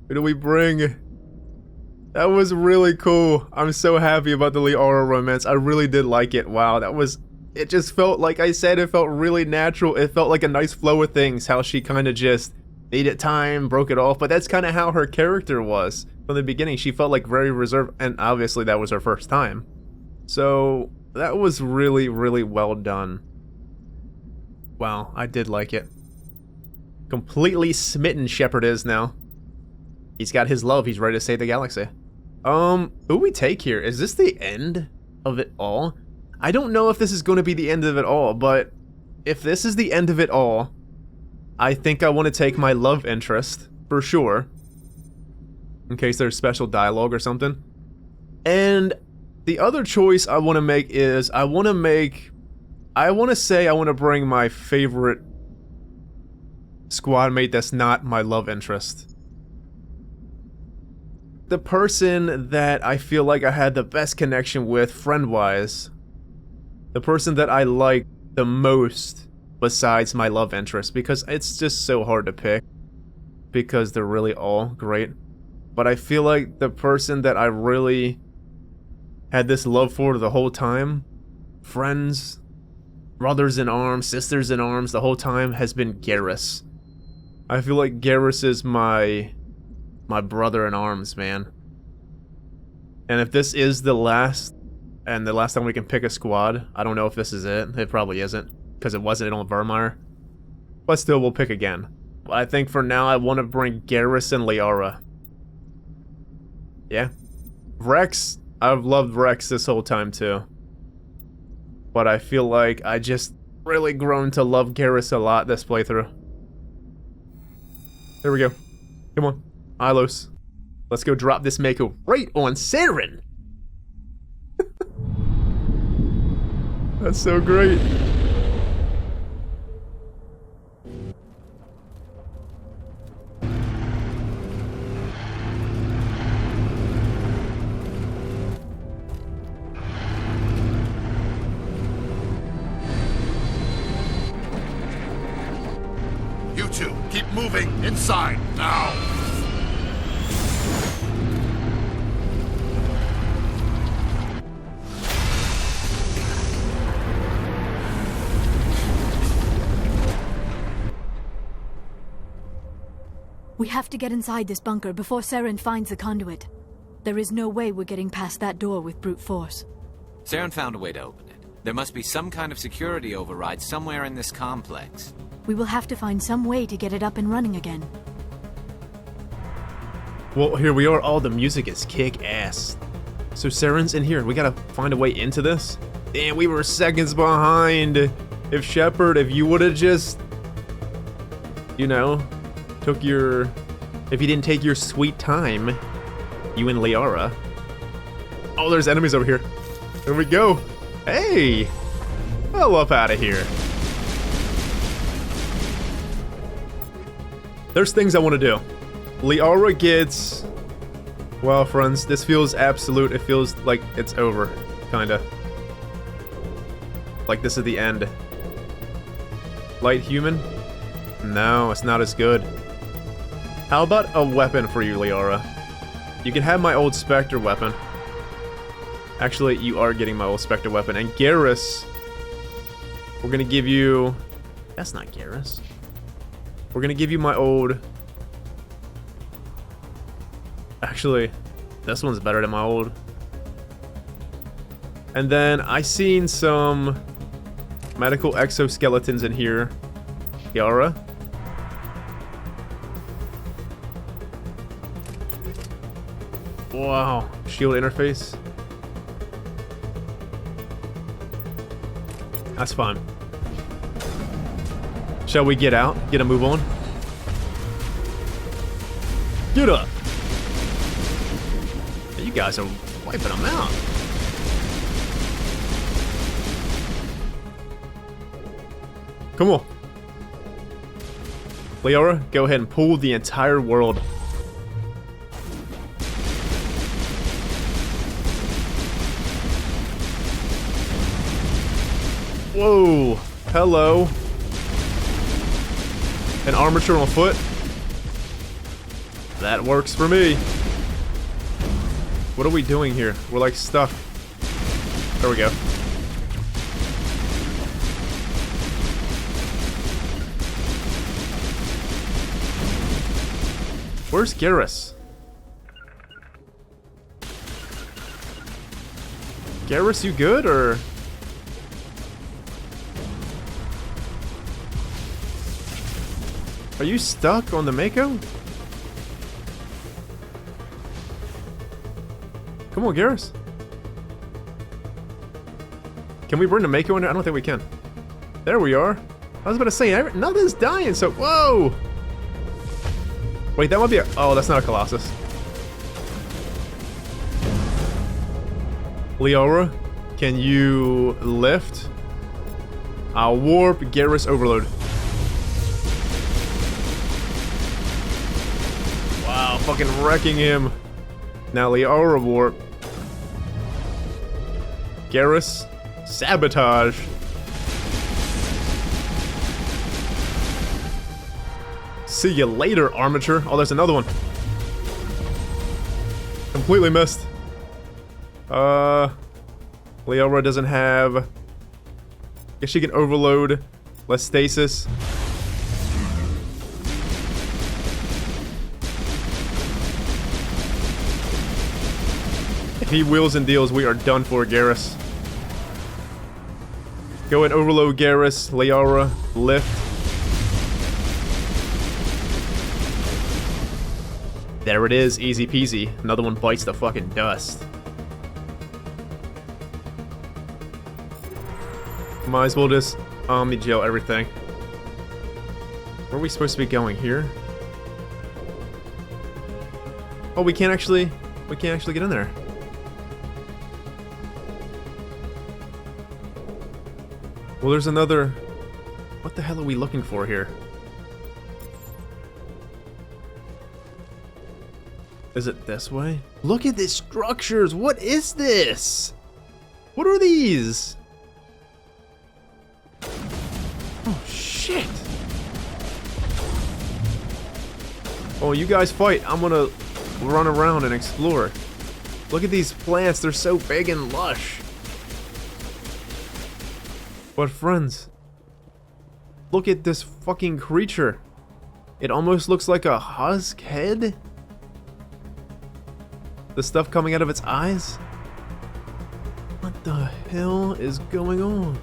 Who do we bring? That was really cool. I'm so happy about the Liara romance. I really did like it. Wow, that was... It just felt, like I said, it felt really natural. It felt like a nice flow of things. How she kind of just needed time, broke it off. But that's kind of how her character was. From the beginning, she felt like very reserved. And obviously that was her first time. So that was really, really well done. Wow, I did like it. Completely smitten Shepard is now. He's got his love. He's ready to save the galaxy. Who we take here? Is this the end of it all? I don't know if this is going to be the end of it all, but if this is the end of it all, I think I want to take my love interest, for sure. In case there's special dialogue or something. And the other choice I want to make is, I want to say I want to bring my favorite squad mate that's not my love interest. The person that I feel like I had the best connection with, friend-wise. The person that I like the most besides my love interest, because it's just so hard to pick, because they're really all great. But I feel like the person that I really had this love for the whole time, friends, brothers in arms, sisters in arms, the whole time, has been Garrus. I feel like Garrus is my my brother in arms, man. And if this is the last, and the last time we can pick a squad, I don't know if this is it. It probably isn't, because it wasn't on Vermeer. But still, we'll pick again. But I think for now, I want to bring Garrus and Liara. Yeah. Rex, I've loved Rex this whole time too. But I feel like I just really grown to love Garrus a lot this playthrough. There we go. Come on, Ilos. Let's go drop this Mako right on Saren. That's so great. You two, keep moving inside now. We have to get inside this bunker before Saren finds the conduit. There is no way we're getting past that door with brute force. Saren found a way to open it. There must be some kind of security override somewhere in this complex. We will have to find some way to get it up and running again. Well, here we are. All the music is kick-ass. So Saren's in here. We gotta find a way into this. Damn, we were seconds behind. If Shepard, if you would've just, you know, if you didn't take your sweet time, you and Liara. Oh, there's enemies over here. There we go. Hey, well, up out of here. There's things I want to do. Liara gets, well, friends, this feels absolute. It feels like it's over, kinda. Like this is the end. Light human? No, it's not as good. How about a weapon for you, Liara? You can have my old Spectre weapon. Actually, you are getting my old Spectre weapon. And Garrus, we're gonna give you... That's not Garrus. We're gonna give you my old... Actually, this one's better than my old. And then I seen some medical exoskeletons in here. Liara. Wow, shield interface. That's fine. Shall we get out? Get a move on? Get up! You guys are wiping them out. Come on. Liara, go ahead and pull the entire world. Whoa, hello. An armature on foot? That works for me. What are we doing here? We're like stuck. There we go. Where's Garrus? Garrus, you good, or...? Are you stuck on the Mako? Come on, Garrus. Can we bring the Mako in there? I don't think we can. There we are. I was about to say, nothing's dying, so... Whoa! Wait, that might be a... Oh, that's not a Colossus. Liara, can you lift? I'll warp Garrus Overload. Wow, fucking wrecking him. Now Liara warp. Garrus, sabotage. See you later, armature. Oh, there's another one. Completely missed. Liara doesn't have... Guess she can overload. Less stasis. he wheels and deals, we are done for, Garrus. Go and overload Garrus, Liara, lift. There it is, easy peasy. Another one bites the fucking dust. Might as well just omni-gel everything. Where are we supposed to be going? Here? Oh, we can't actually get in there. Well, there's another... What the hell are we looking for here? Is it this way? Look at these structures! What is this? What are these? Oh, shit! Oh, you guys fight. I'm gonna run around and explore. Look at these plants. They're so big and lush. But friends, look at this fucking creature. It almost looks like a husk head. The stuff coming out of its eyes. What the hell is going on?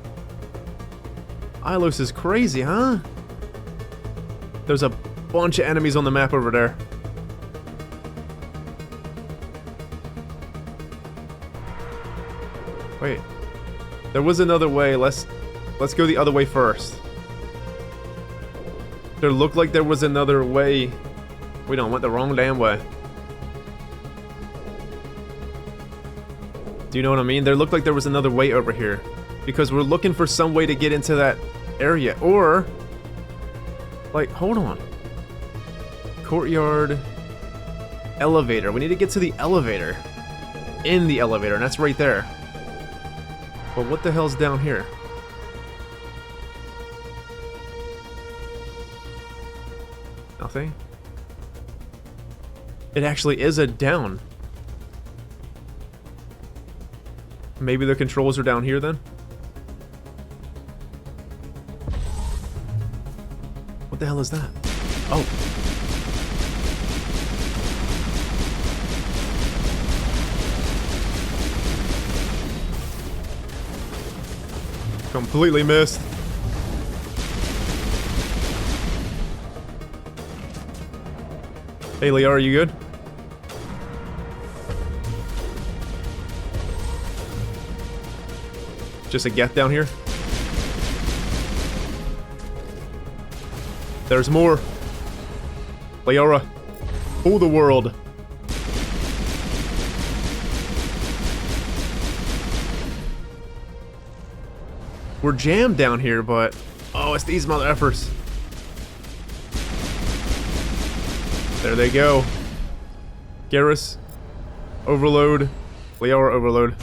Ilos is crazy, huh? There's a bunch of enemies on the map over there. Wait. There was another way. Let's go the other way first. There looked like there was another way. We don't went the wrong damn way. Do you know what I mean? There looked like there was another way over here. Because we're looking for some way to get into that area. Or, like, hold on. Courtyard. Elevator. We need to get to the elevator. In the elevator, and that's right there. But what the hell's down here? Nothing? It actually is a down. Maybe the controls are down here then? What the hell is that? Oh. Completely missed. Hey, Liara, are you good? Just a geth down here? There's more. Liara, fool the world. We're jammed down here, but... Oh, it's these mother effers. There they go. Garrus, overload. Liara, overload.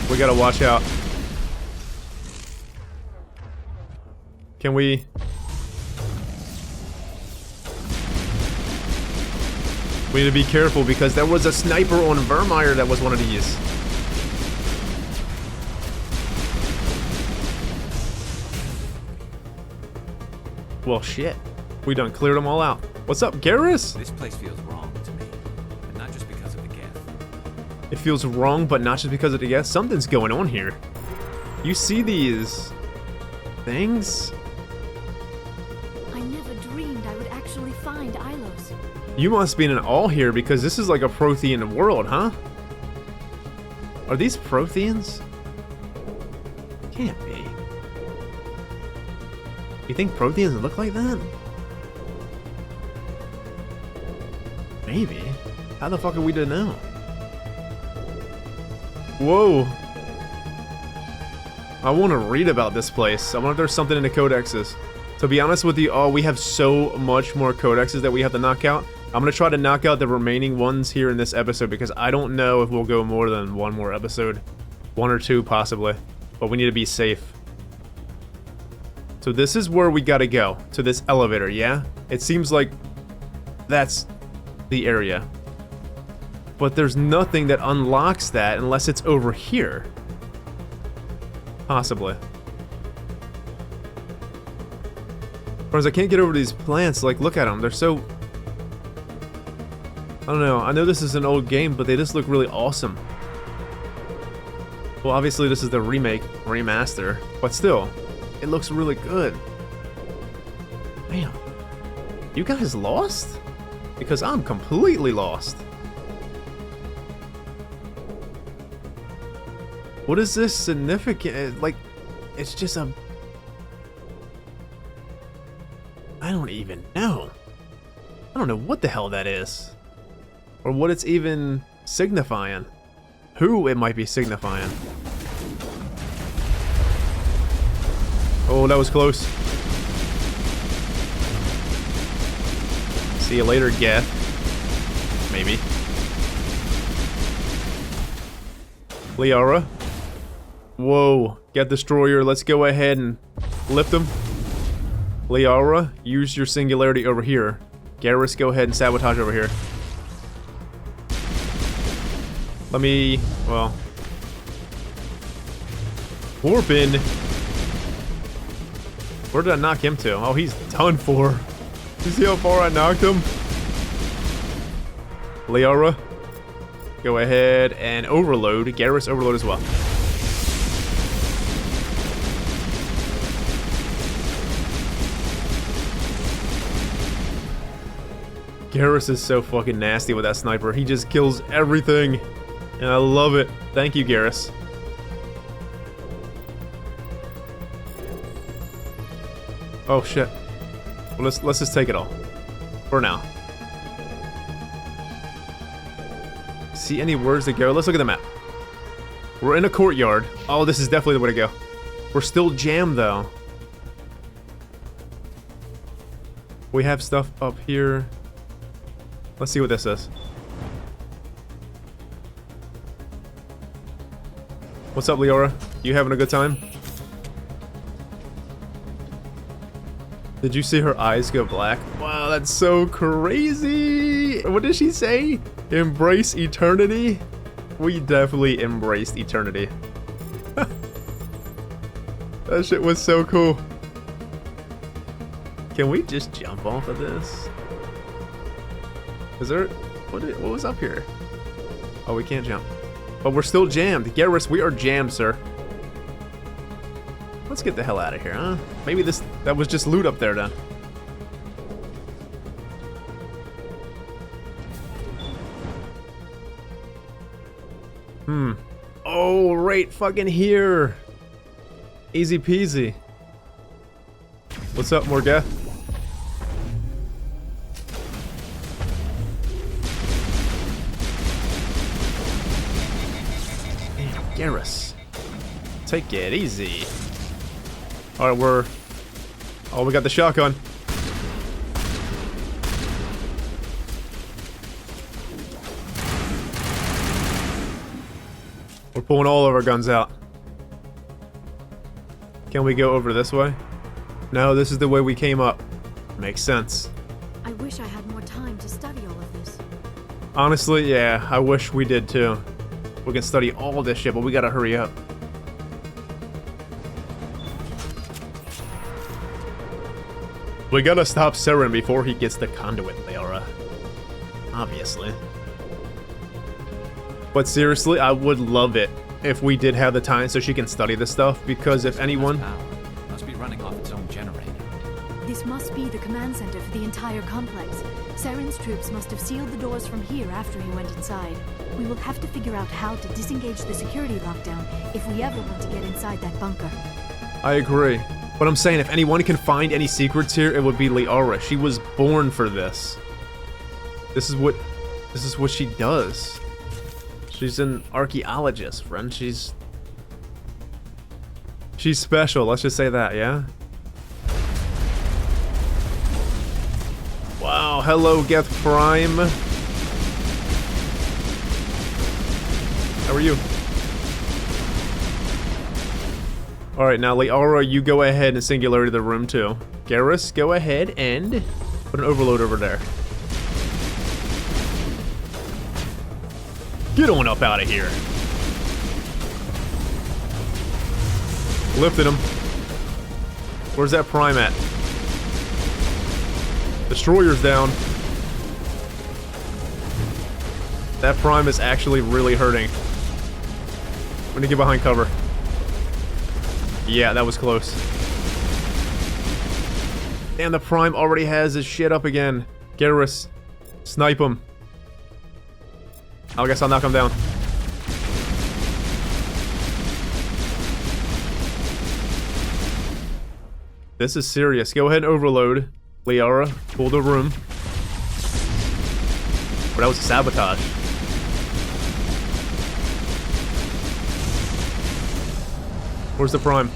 We gotta watch out. Can we... We need to be careful because there was a sniper on Vermeer that was one of these. Well, shit. We done cleared them all out. What's up, Garrus? This place feels wrong to me, but not just because of the geth. It feels wrong, but not just because of the geth. Something's going on here. You see these things? I never dreamed I would actually find Ilos. You must be in awe here because this is like a Prothean world, huh? Are these Protheans? Can't be. You think Protheans look like that? Maybe. How the fuck are we to know? Whoa. I want to read about this place. I wonder if there's something in the codexes. To be honest with you, we have so much more codexes that we have to knock out. I'm going to try to knock out the remaining ones here in this episode because I don't know if we'll go more than one more episode. One or two, possibly. But we need to be safe. So this is where we got to go. To this elevator, yeah? It seems like that's the area. But there's nothing that unlocks that unless it's over here. Possibly. Or as I can't get over these plants, like, look at them. They're so... I don't know. I know this is an old game, but they just look really awesome. Well, obviously this is the remake, remaster, but still, it looks really good. Man, you guys lost? Because I'm completely lost. What is this significant? Like, it's just a... I don't even know. I don't know what the hell that is. Or what it's even signifying. Who it might be signifying. Oh, that was close. See you later, Geth. Maybe. Liara. Whoa. Get Destroyer. Let's go ahead and lift him. Liara, use your singularity over here. Garrus, go ahead and sabotage over here. Let me, well... Corbin! Where did I knock him to? Oh, he's done for. You see how far I knocked him? Liara, go ahead and overload. Garrus, overload as well. Garrus is so fucking nasty with that sniper. He just kills everything. And I love it. Thank you, Garrus. Oh shit. Well, let's just take it all. For now. See any words to go? Let's look at the map. We're in a courtyard. Oh, this is definitely the way to go. We're still jammed though. We have stuff up here. Let's see what this is. What's up, Liara? You having a good time? Did you see her eyes go black? Wow, that's so crazy! What did she say? Embrace eternity? We definitely embraced eternity. That shit was so cool. Can we just jump off of this? Is there... What was up here? Oh, we can't jump. But we're still jammed. Garrus, we are jammed, sir. Let's get the hell out of here, huh? Maybe that was just loot up there, then. Oh, right fucking here. Easy peasy. What's up, Morgeth? Garrus, take it easy. All right, oh, we got the shotgun. We're pulling all of our guns out. Can we go over this way? No, this is the way we came up. Makes sense. I wish I had more time to study all of this. Honestly, yeah, I wish we did too. We can study all this shit, but we gotta hurry up. We gotta stop Saren before he gets the conduit, Liara. Obviously. But seriously, I would love it if we did have the time so she can study this stuff, because if anyone... Must be running off its own generator. This must be the command center for the entire complex. Saren's troops must have sealed the doors from here after he went inside. We will have to figure out how to disengage the security lockdown if we ever want to get inside that bunker. I agree. But I'm saying if anyone can find any secrets here, it would be Liara. She was born for this. This is what she does. She's an archaeologist, friend. She's special, let's just say that, yeah? Wow, hello, Geth Prime. How are you? Alright, now Liara, you go ahead and singularity the room too. Garrus, go ahead and put an overload over there. Get on up out of here. Lifted him. Where's that Prime at? Destroyer's down. That Prime is actually really hurting. I'm gonna get behind cover. Yeah, that was close. Damn, the Prime already has his shit up again. Garrus, snipe him. I guess I'll knock him down. This is serious. Go ahead and overload. Liara, pull the room. But that was a sabotage. Where's the Prime?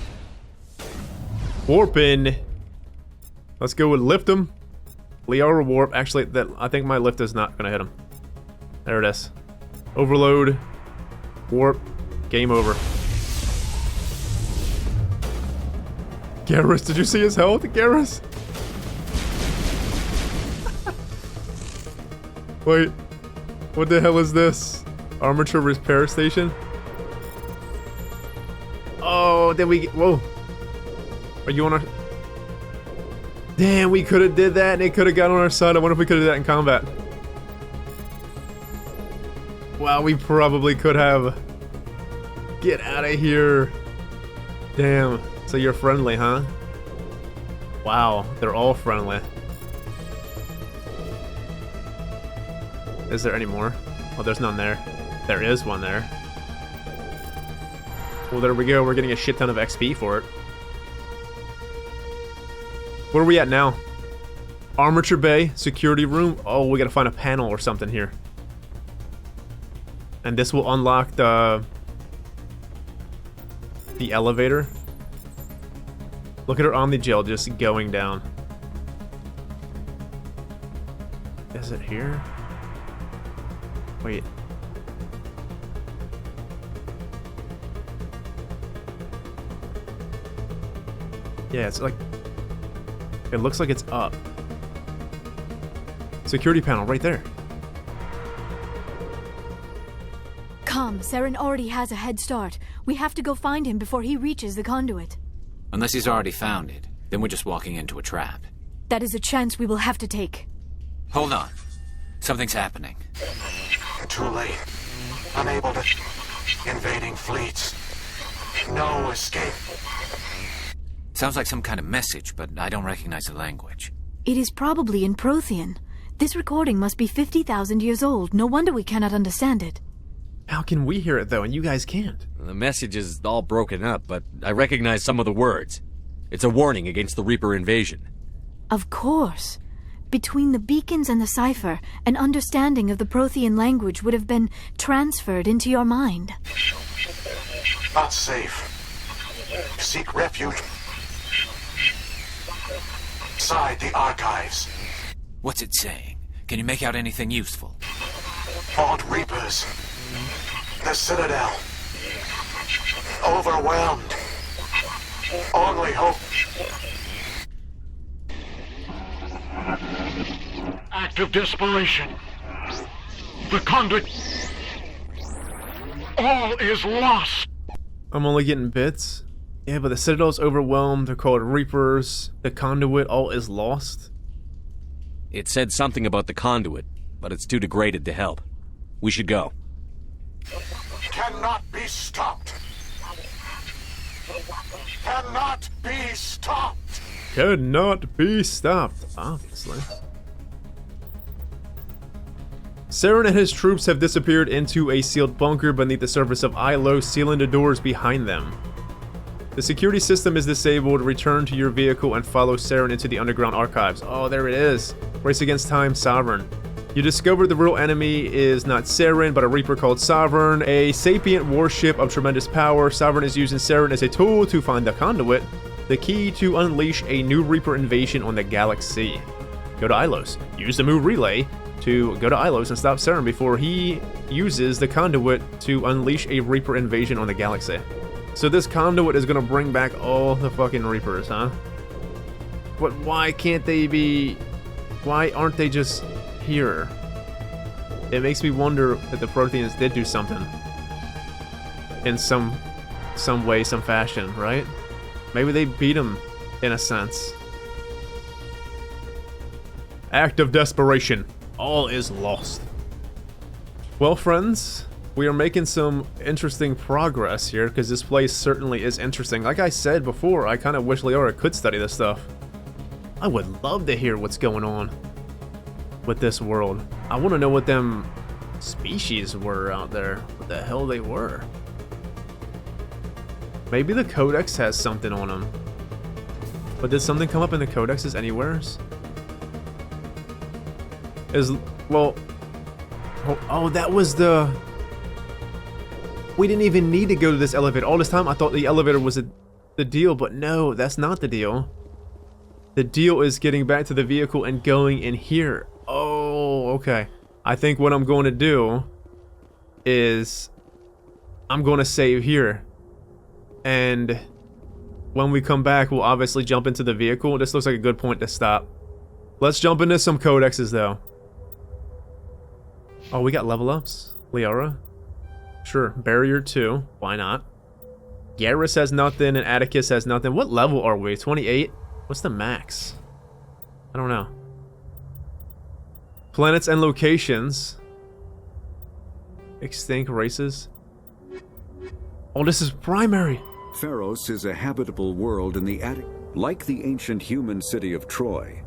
Warping. Let's go and lift him. Liara warp. Actually, I think my lift is not gonna hit him. There it is. Overload. Warp. Game over. Garrus, did you see his health? Garrus? Wait. What the hell is this? Armature repair station? Oh, did we get... Whoa. Are you on our... Damn, we could have did that and it could have got on our side. I wonder if we could have did that in combat. Wow, we probably could have. Get out of here. Damn. So you're friendly, huh? Wow, they're all friendly. Is there any more? Oh, there's none there. There is one there. Well, there we go. We're getting a shit ton of XP for it. Where are we at now? Armature bay, security room. Oh, we gotta find a panel or something here. And this will unlock the elevator. Look at her Omnigel just going down. Is it here? Wait. Yeah, it's like... It looks like it's up. Security panel right there. Come, Saren already has a head start. We have to go find him before he reaches the conduit. Unless he's already found it, then we're just walking into a trap. That is a chance we will have to take. Hold on. Something's happening. Too late. Unable to... Invading fleets. No escape. Sounds like some kind of message, but I don't recognize the language. It is probably in Prothean. This recording must be 50,000 years old. No wonder we cannot understand it. How can we hear it, though, and you guys can't? The message is all broken up, but I recognize some of the words. It's a warning against the Reaper invasion. Of course. Between the beacons and the cipher, an understanding of the Prothean language would have been transferred into your mind. Not safe. Seek refuge inside the archives. What's it saying? Can you make out anything useful? Fought Reapers. The Citadel. Overwhelmed. Only hope. Act of desperation. The conduit. All is lost. I'm only getting bits. Yeah, but the Citadel's overwhelmed. They're called Reapers. The conduit, all is lost. It said something about the conduit, but it's too degraded to help. We should go. Cannot be stopped. Cannot be stopped. Cannot be stopped, obviously. Saren and his troops have disappeared into a sealed bunker beneath the surface of Ilos, sealing the doors behind them. The security system is disabled. Return to your vehicle and follow Saren into the underground archives. Oh, there it is. Race against time, Sovereign. You discover the real enemy is not Saren, but a Reaper called Sovereign, a sapient warship of tremendous power. Sovereign is using Saren as a tool to find the conduit, the key to unleash a new Reaper invasion on the galaxy. Go to Ilos. Use the move relay to go to Ilos and stop Saren before he uses the conduit to unleash a Reaper invasion on the galaxy. So this conduit is gonna bring back all the fucking Reapers, huh? But why can't they be... Why aren't they just here? It makes me wonder that the Protheans did do something. In some way, some fashion, right? Maybe they beat them, in a sense. Act of desperation. All is lost. Well, friends, we are making some interesting progress here, because this place certainly is interesting. Like I said before, I kind of wish Liara could study this stuff. I would love to hear what's going on with this world. I want to know what them species were out there. What the hell they were. Maybe the Codex has something on them. But did something come up in the Codexes anywheres? Well... Oh, that was the... We didn't even need to go to this elevator. All this time I thought the elevator was the deal, but no, that's not the deal. The deal is getting back to the vehicle and going in here. Oh, okay. I think what I'm going to do is I'm going to save here. And when we come back, we'll obviously jump into the vehicle. This looks like a good point to stop. Let's jump into some codexes, though. Oh, we got level ups. Liara. Sure. Barrier 2. Why not? Garrus has nothing and Atticus has nothing. What level are we? 28? What's the max? I don't know. Planets and locations. Extinct races. Oh, this is primary. Pharos is a habitable world in the attic. Like the ancient human city of Troy,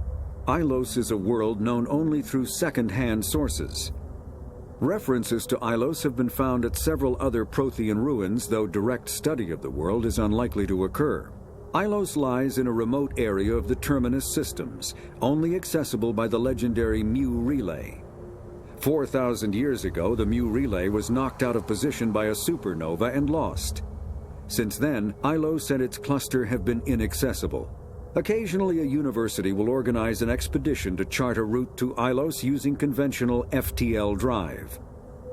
Ilos is a world known only through second-hand sources. References to Ilos have been found at several other Prothean ruins, though direct study of the world is unlikely to occur. Ilos lies in a remote area of the Terminus systems, only accessible by the legendary Mu Relay. 4,000 years ago, the Mu Relay was knocked out of position by a supernova and lost. Since then, Ilos and its cluster have been inaccessible. Occasionally, a university will organize an expedition to chart a route to Ilos using conventional FTL drive.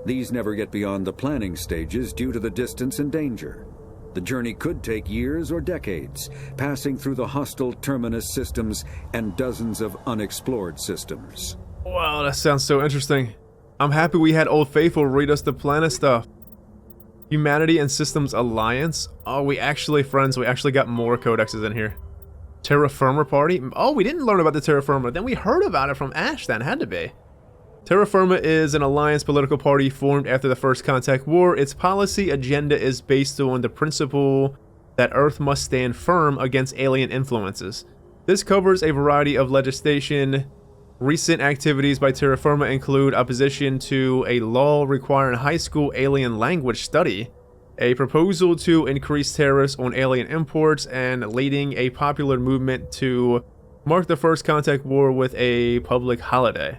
These never get beyond the planning stages due to the distance and danger. The journey could take years or decades, passing through the hostile Terminus systems and dozens of unexplored systems. Wow, that sounds so interesting. I'm happy we had Old Faithful read us the planet stuff. Humanity and Systems Alliance. Oh, we actually got more codexes in here. Terra Firma Party. Oh, we didn't learn about the Terra Firma. Then we heard about it from Ash. That had to be. Terra Firma is an alliance political party formed after the First Contact War. Its policy agenda is based on the principle that Earth must stand firm against alien influences. This covers a variety of legislation. Recent activities by Terra Firma include opposition to a law requiring high school alien language study, a proposal to increase tariffs on alien imports, and leading a popular movement to mark the First Contact War with a public holiday.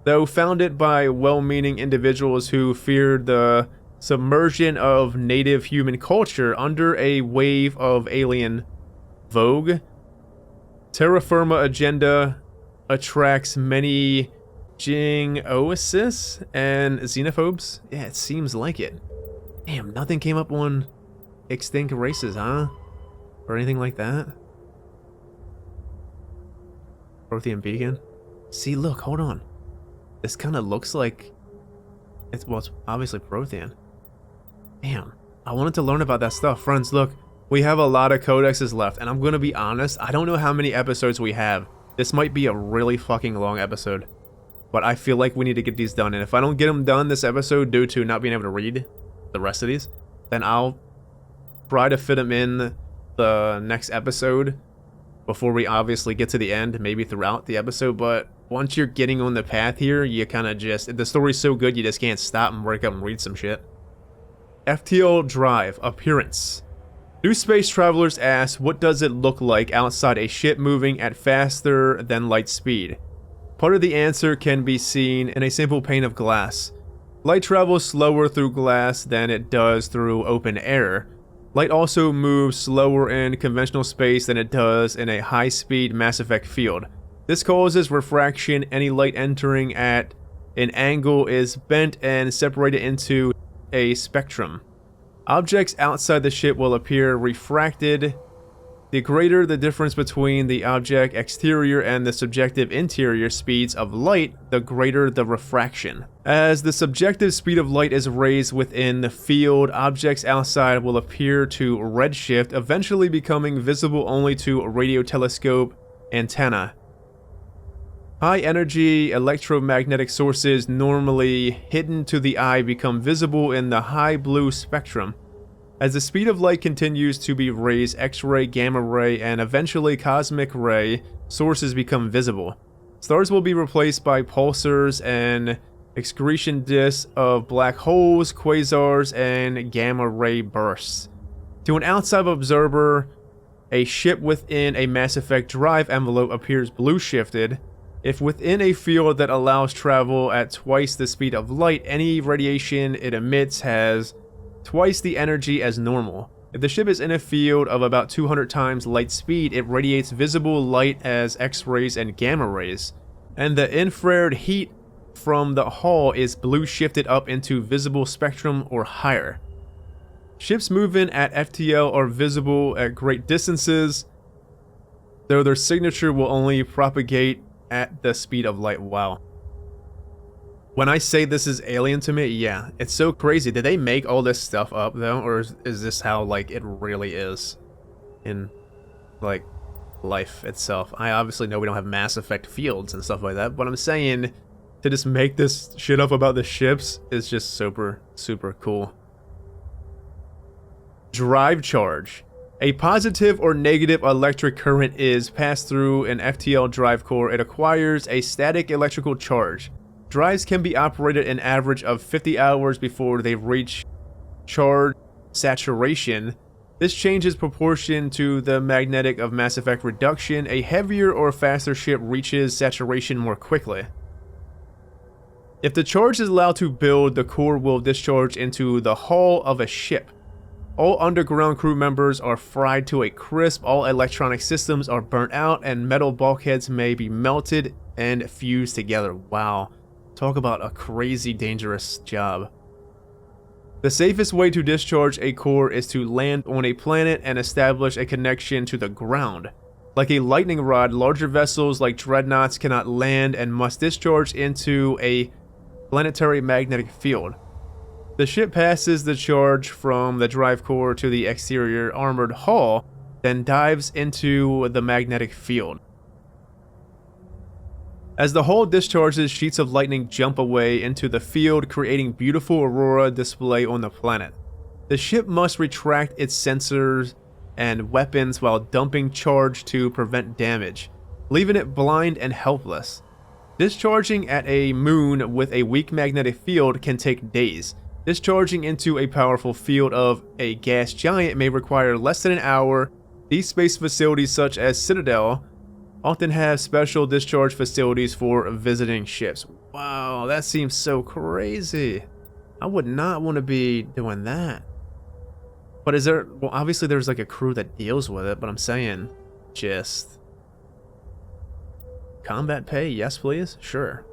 Though founded by well-meaning individuals who feared the submersion of native human culture under a wave of alien vogue, Terra Firma agenda attracts many Jing-oists and xenophobes. Yeah, it seems like it. Damn, nothing came up on extinct races, huh? Or anything like that? Prothean Beacon? See, look, hold on. This kind of looks like... It's obviously Prothean. Damn, I wanted to learn about that stuff. Friends, look, we have a lot of codexes left, and I'm gonna be honest, I don't know how many episodes we have. This might be a really fucking long episode, but I feel like we need to get these done, and if I don't get them done this episode due to not being able to read the rest of these, then I'll try to fit them in the next episode before we obviously get to the end, maybe throughout the episode. But once you're getting on the path here, you kind of just, the story's so good you just can't stop and work up and read some shit. FTL Drive Appearance. New space travelers ask, what does it look like outside a ship moving at faster than light speed? Part of the answer can be seen in a simple pane of glass. Light travels slower through glass than it does through open air. Light also moves slower in conventional space than it does in a high-speed Mass Effect field. This causes refraction. Any light entering at an angle is bent and separated into a spectrum. Objects outside the ship will appear refracted. The greater the difference between the object exterior and the subjective interior speeds of light, the greater the refraction. As the subjective speed of light is raised within the field, objects outside will appear to redshift, eventually becoming visible only to radio telescope antenna. High-energy electromagnetic sources normally hidden to the eye become visible in the high blue spectrum. As the speed of light continues to be raised, X-ray, gamma ray, and eventually cosmic ray sources become visible. Stars will be replaced by pulsars and excretion disks of black holes, quasars, and gamma ray bursts. To an outside observer, a ship within a Mass Effect drive envelope appears blue-shifted. If within a field that allows travel at twice the speed of light, any radiation it emits has twice the energy as normal. If the ship is in a field of about 200 times light speed, it radiates visible light as X-rays and gamma rays, and the infrared heat from the hull is blue-shifted up into visible spectrum or higher. Ships moving at FTL are visible at great distances, though their signature will only propagate at the speed of light. Wow. When I say this is alien to me, yeah, it's so crazy. Did they make all this stuff up though, or is this how like it really is in like life itself? I obviously know we don't have Mass Effect fields and stuff like that, but I'm saying to just make this shit up about the ships is just super cool. Drive charge. A positive or negative electric current is passed through an FTL drive core. It acquires a static electrical charge. Drives can be operated an average of 50 hours before they reach charge saturation. This changes proportion to the magnetic of Mass Effect reduction. A heavier or faster ship reaches saturation more quickly. If the charge is allowed to build, the core will discharge into the hull of a ship. All underground crew members are fried to a crisp, all electronic systems are burnt out, and metal bulkheads may be melted and fused together. Wow. Talk about a crazy dangerous job. The safest way to discharge a core is to land on a planet and establish a connection to the ground. Like a lightning rod, larger vessels like dreadnoughts cannot land and must discharge into a planetary magnetic field. The ship passes the charge from the drive core to the exterior armored hull, then dives into the magnetic field. As the hull discharges, sheets of lightning jump away into the field, creating beautiful aurora display on the planet. The ship must retract its sensors and weapons while dumping charge to prevent damage, leaving it blind and helpless. Discharging at a moon with a weak magnetic field can take days. Discharging into a powerful field of a gas giant may require less than an hour. These space facilities, such as Citadel, often have special discharge facilities for visiting ships. Wow, that seems so crazy. I would not want to be doing that. But is there, well, obviously there's like a crew that deals with it, but I'm saying just combat pay, yes please, sure.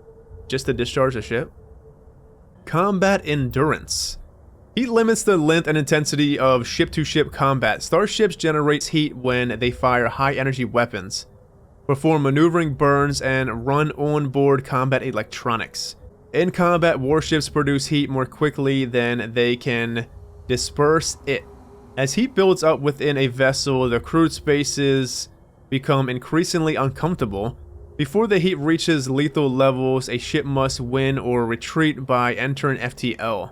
Just to discharge a ship. Combat endurance. Heat limits the length and intensity of ship-to-ship combat. Starships generate heat when they fire high-energy weapons, perform maneuvering burns, and run on-board combat electronics. In combat, warships produce heat more quickly than they can disperse it. As heat builds up within a vessel, the crewed spaces become increasingly uncomfortable. Before the heat reaches lethal levels, a ship must win or retreat by entering FTL.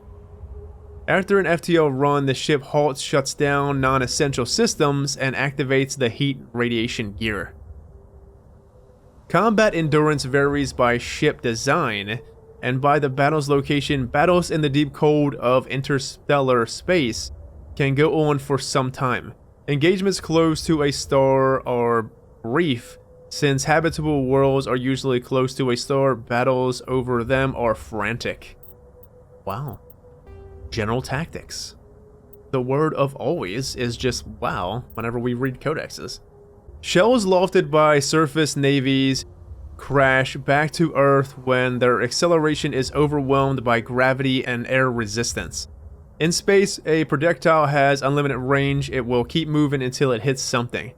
After an FTL run, the ship halts, shuts down non-essential systems, and activates the heat radiation gear. Combat endurance varies by ship design and by the battle's location. Battles in the deep cold of interstellar space can go on for some time. Engagements close to a star are brief. Since habitable worlds are usually close to a star, battles over them are frantic. Wow. General tactics. The word of always is just wow whenever we read codexes. Shells lofted by surface navies crash back to Earth when their acceleration is overwhelmed by gravity and air resistance. In space, a projectile has unlimited range. It will keep moving until it hits something.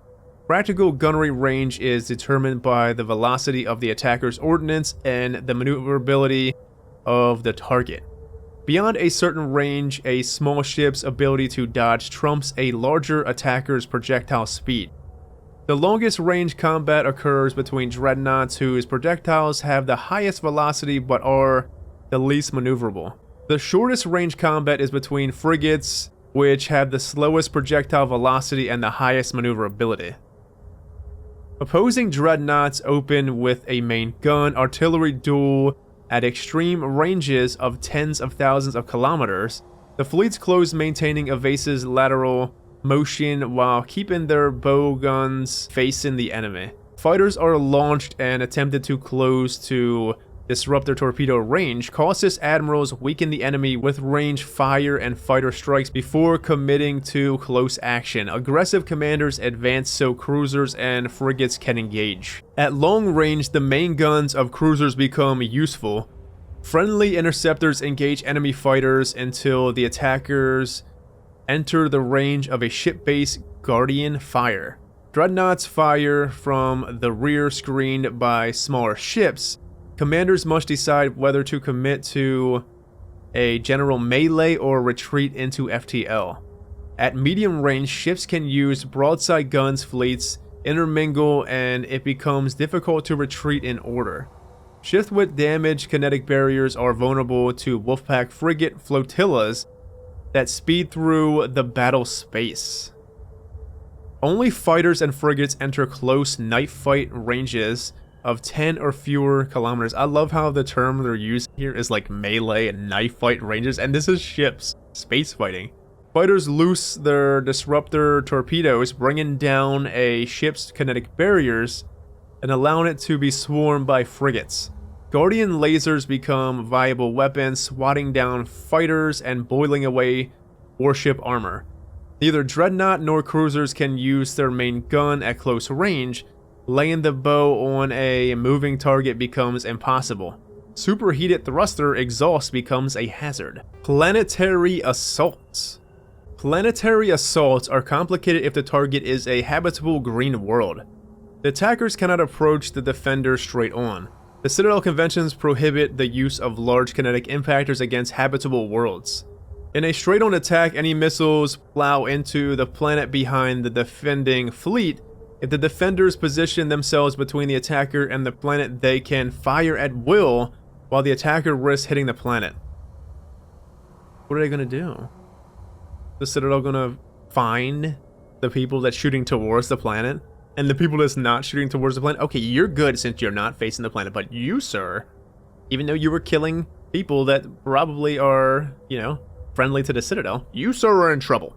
Practical gunnery range is determined by the velocity of the attacker's ordnance and the maneuverability of the target. Beyond a certain range, a small ship's ability to dodge trumps a larger attacker's projectile speed. The longest range combat occurs between dreadnoughts whose projectiles have the highest velocity but are the least maneuverable. The shortest range combat is between frigates, which have the slowest projectile velocity and the highest maneuverability. Opposing dreadnoughts open with a main gun artillery duel at extreme ranges of tens of thousands of kilometers. The fleets close, maintaining evasive lateral motion while keeping their bow guns facing the enemy. Fighters are launched and attempted to close to disrupt their torpedo range. Cautious admirals weaken the enemy with range fire and fighter strikes before committing to close action. Aggressive commanders advance so cruisers and frigates can engage. At long range, the main guns of cruisers become useful. Friendly interceptors engage enemy fighters until the attackers enter the range of a ship-based Guardian fire. Dreadnoughts fire from the rear screened by smaller ships. Commanders must decide whether to commit to a general melee or retreat into FTL. At medium range, ships can use broadside guns, fleets intermingle, and it becomes difficult to retreat in order. Ships with damaged kinetic barriers are vulnerable to Wolfpack frigate flotillas that speed through the battle space. Only fighters and frigates enter close knife fight ranges of 10 or fewer kilometers. I love how the term they're using here is like melee and knife fight ranges, and this is ships space fighting. Fighters loose their disruptor torpedoes, bringing down a ship's kinetic barriers and allowing it to be swarmed by frigates. Guardian lasers become viable weapons, swatting down fighters and boiling away warship armor. Neither dreadnought nor cruisers can use their main gun at close range. Laying the bow on a moving target becomes impossible. Superheated thruster exhaust becomes a hazard. Planetary assaults. Planetary assaults are complicated if the target is a habitable green world. The attackers cannot approach the defender straight on. The Citadel conventions prohibit the use of large kinetic impactors against habitable worlds. In a straight-on attack, any missiles plow into the planet behind the defending fleet. If the defenders position themselves between the attacker and the planet, they can fire at will while the attacker risks hitting the planet. What are they going to do? The Citadel going to find the people that's shooting towards the planet and the people that's not shooting towards the planet? Okay, you're good since you're not facing the planet, but you, sir, even though you were killing people that probably are, you know, friendly to the Citadel, you, sir, are in trouble.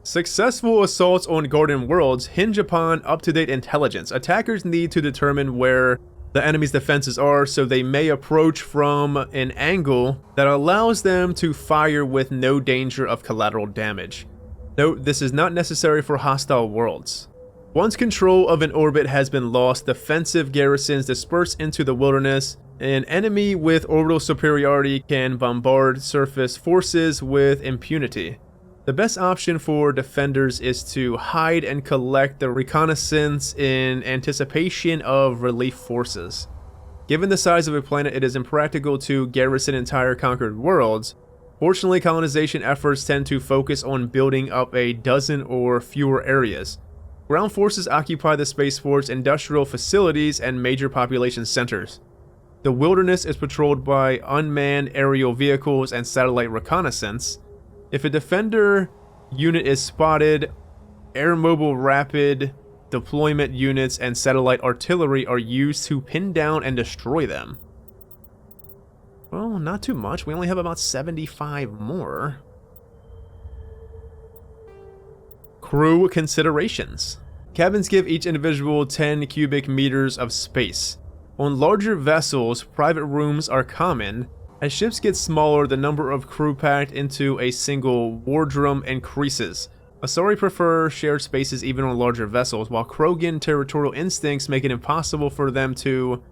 Successful assaults on Guardian worlds hinge upon up-to-date intelligence. Attackers need to determine where the enemy's defenses are, so they may approach from an angle that allows them to fire with no danger of collateral damage. Note, this is not necessary for hostile worlds. Once control of an orbit has been lost, defensive garrisons disperse into the wilderness. An enemy with orbital superiority can bombard surface forces with impunity. The best option for defenders is to hide and collect the reconnaissance in anticipation of relief forces. Given the size of a planet, it is impractical to garrison entire conquered worlds. Fortunately, colonization efforts tend to focus on building up a dozen or fewer areas. Ground forces occupy the spaceports, industrial facilities, and major population centers. The wilderness is patrolled by unmanned aerial vehicles and satellite reconnaissance. If a defender unit is spotted, air mobile rapid deployment units and satellite artillery are used to pin down and destroy them. Well, not too much. We only have about 75 more. Crew considerations. Cabins give each individual 10 cubic meters of space. On larger vessels, private rooms are common. As ships get smaller, the number of crew packed into a single wardroom increases. Asari prefer shared spaces even on larger vessels, while Krogan territorial instincts make it impossible for them to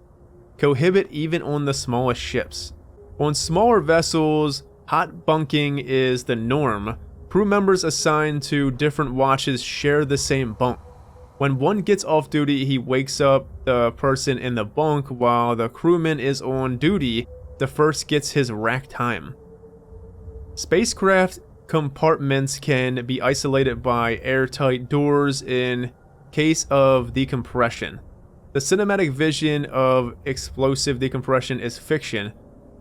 cohabit even on the smallest ships. On smaller vessels, hot bunking is the norm. Crew members assigned to different watches share the same bunk. When one gets off duty, he wakes up the person in the bunk, while the crewman is on duty. The first gets his rack time. Spacecraft compartments can be isolated by airtight doors in case of decompression. The cinematic vision of explosive decompression is fiction.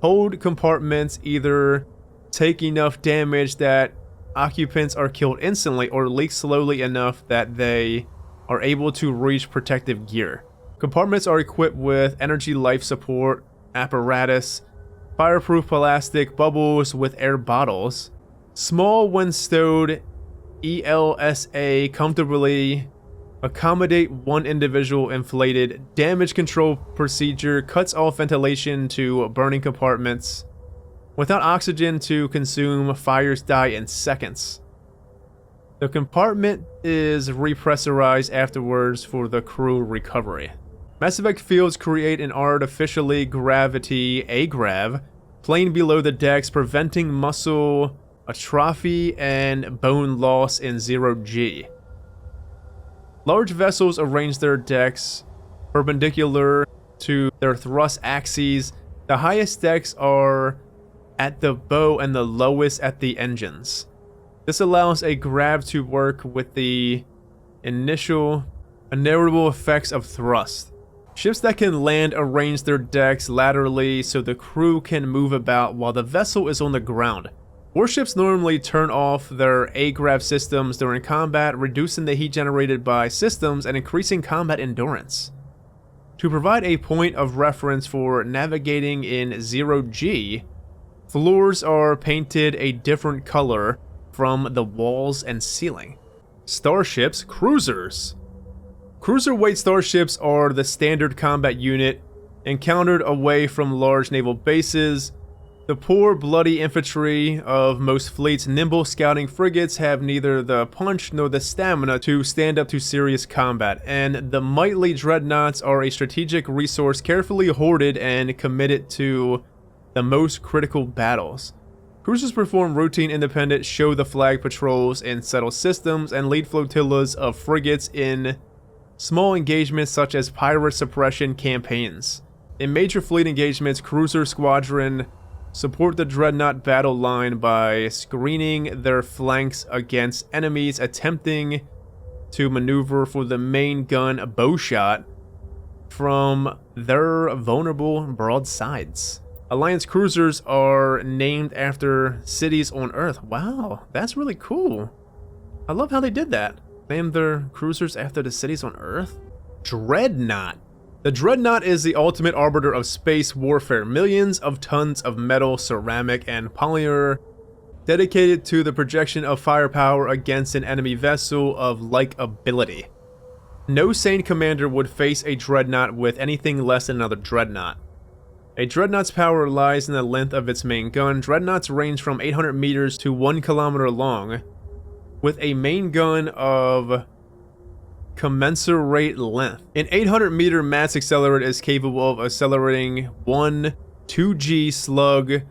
Hold compartments either take enough damage that occupants are killed instantly or leak slowly enough that they are able to reach protective gear. Compartments are equipped with energy life support apparatus, fireproof plastic bubbles with air bottles, small when stowed ELSA comfortably accommodate one individual inflated. Damage control procedure cuts off ventilation to burning compartments. Without oxygen to consume, fires die in seconds. The compartment is repressurized afterwards for the crew recovery. Mass Effect fields create an artificially gravity agrav plane below the decks, preventing muscle atrophy and bone loss in 0G. Large vessels arrange their decks perpendicular to their thrust axes. The highest decks are at the bow and the lowest at the engines. This allows a grav to work with the initial inevitable effects of thrust. Ships that can land arrange their decks laterally so the crew can move about while the vessel is on the ground. Warships normally turn off their agrav systems during combat, reducing the heat generated by systems and increasing combat endurance. To provide a point of reference for navigating in 0G, floors are painted a different color from the walls and ceiling. Starships, cruisers. Cruiserweight starships are the standard combat unit encountered away from large naval bases. The poor, bloody infantry of most fleets' nimble scouting frigates have neither the punch nor the stamina to stand up to serious combat, and the mighty dreadnoughts are a strategic resource carefully hoarded and committed to the most critical battles. Cruisers perform routine independent show the flag patrols in settled systems and lead flotillas of frigates in small engagements such as pirate suppression campaigns. In major fleet engagements, cruiser squadron support the dreadnought battle line by screening their flanks against enemies attempting to maneuver for the main gun bowshot from their vulnerable broadsides. Alliance cruisers are named after cities on Earth. Wow, that's really cool. I love how they did that. Named their cruisers after the cities on Earth. Dreadnought. The Dreadnought is the ultimate arbiter of space warfare. Millions of tons of metal, ceramic, and polymer dedicated to the projection of firepower against an enemy vessel of like ability. No sane commander would face a Dreadnought with anything less than another Dreadnought. A Dreadnought's power lies in the length of its main gun. Dreadnoughts range from 800 meters to 1 kilometer long, with a main gun of commensurate length. An 800 meter mass accelerator is capable of accelerating one 2G slug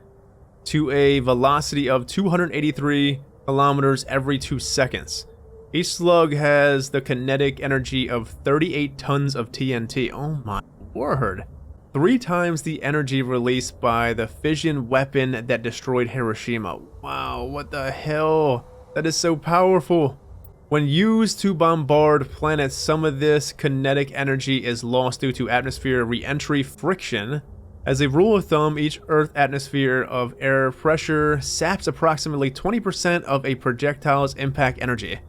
to a velocity of 283 kilometers every 2 seconds. Each slug has the kinetic energy of 38 tons of TNT. Oh my word. 3 times the energy released by the fission weapon that destroyed Hiroshima. Wow, what the hell? That is so powerful. When used to bombard planets, some of this kinetic energy is lost due to atmosphere re-entry friction. As a rule of thumb, each Earth atmosphere of air pressure saps approximately 20% of a projectile's impact energy.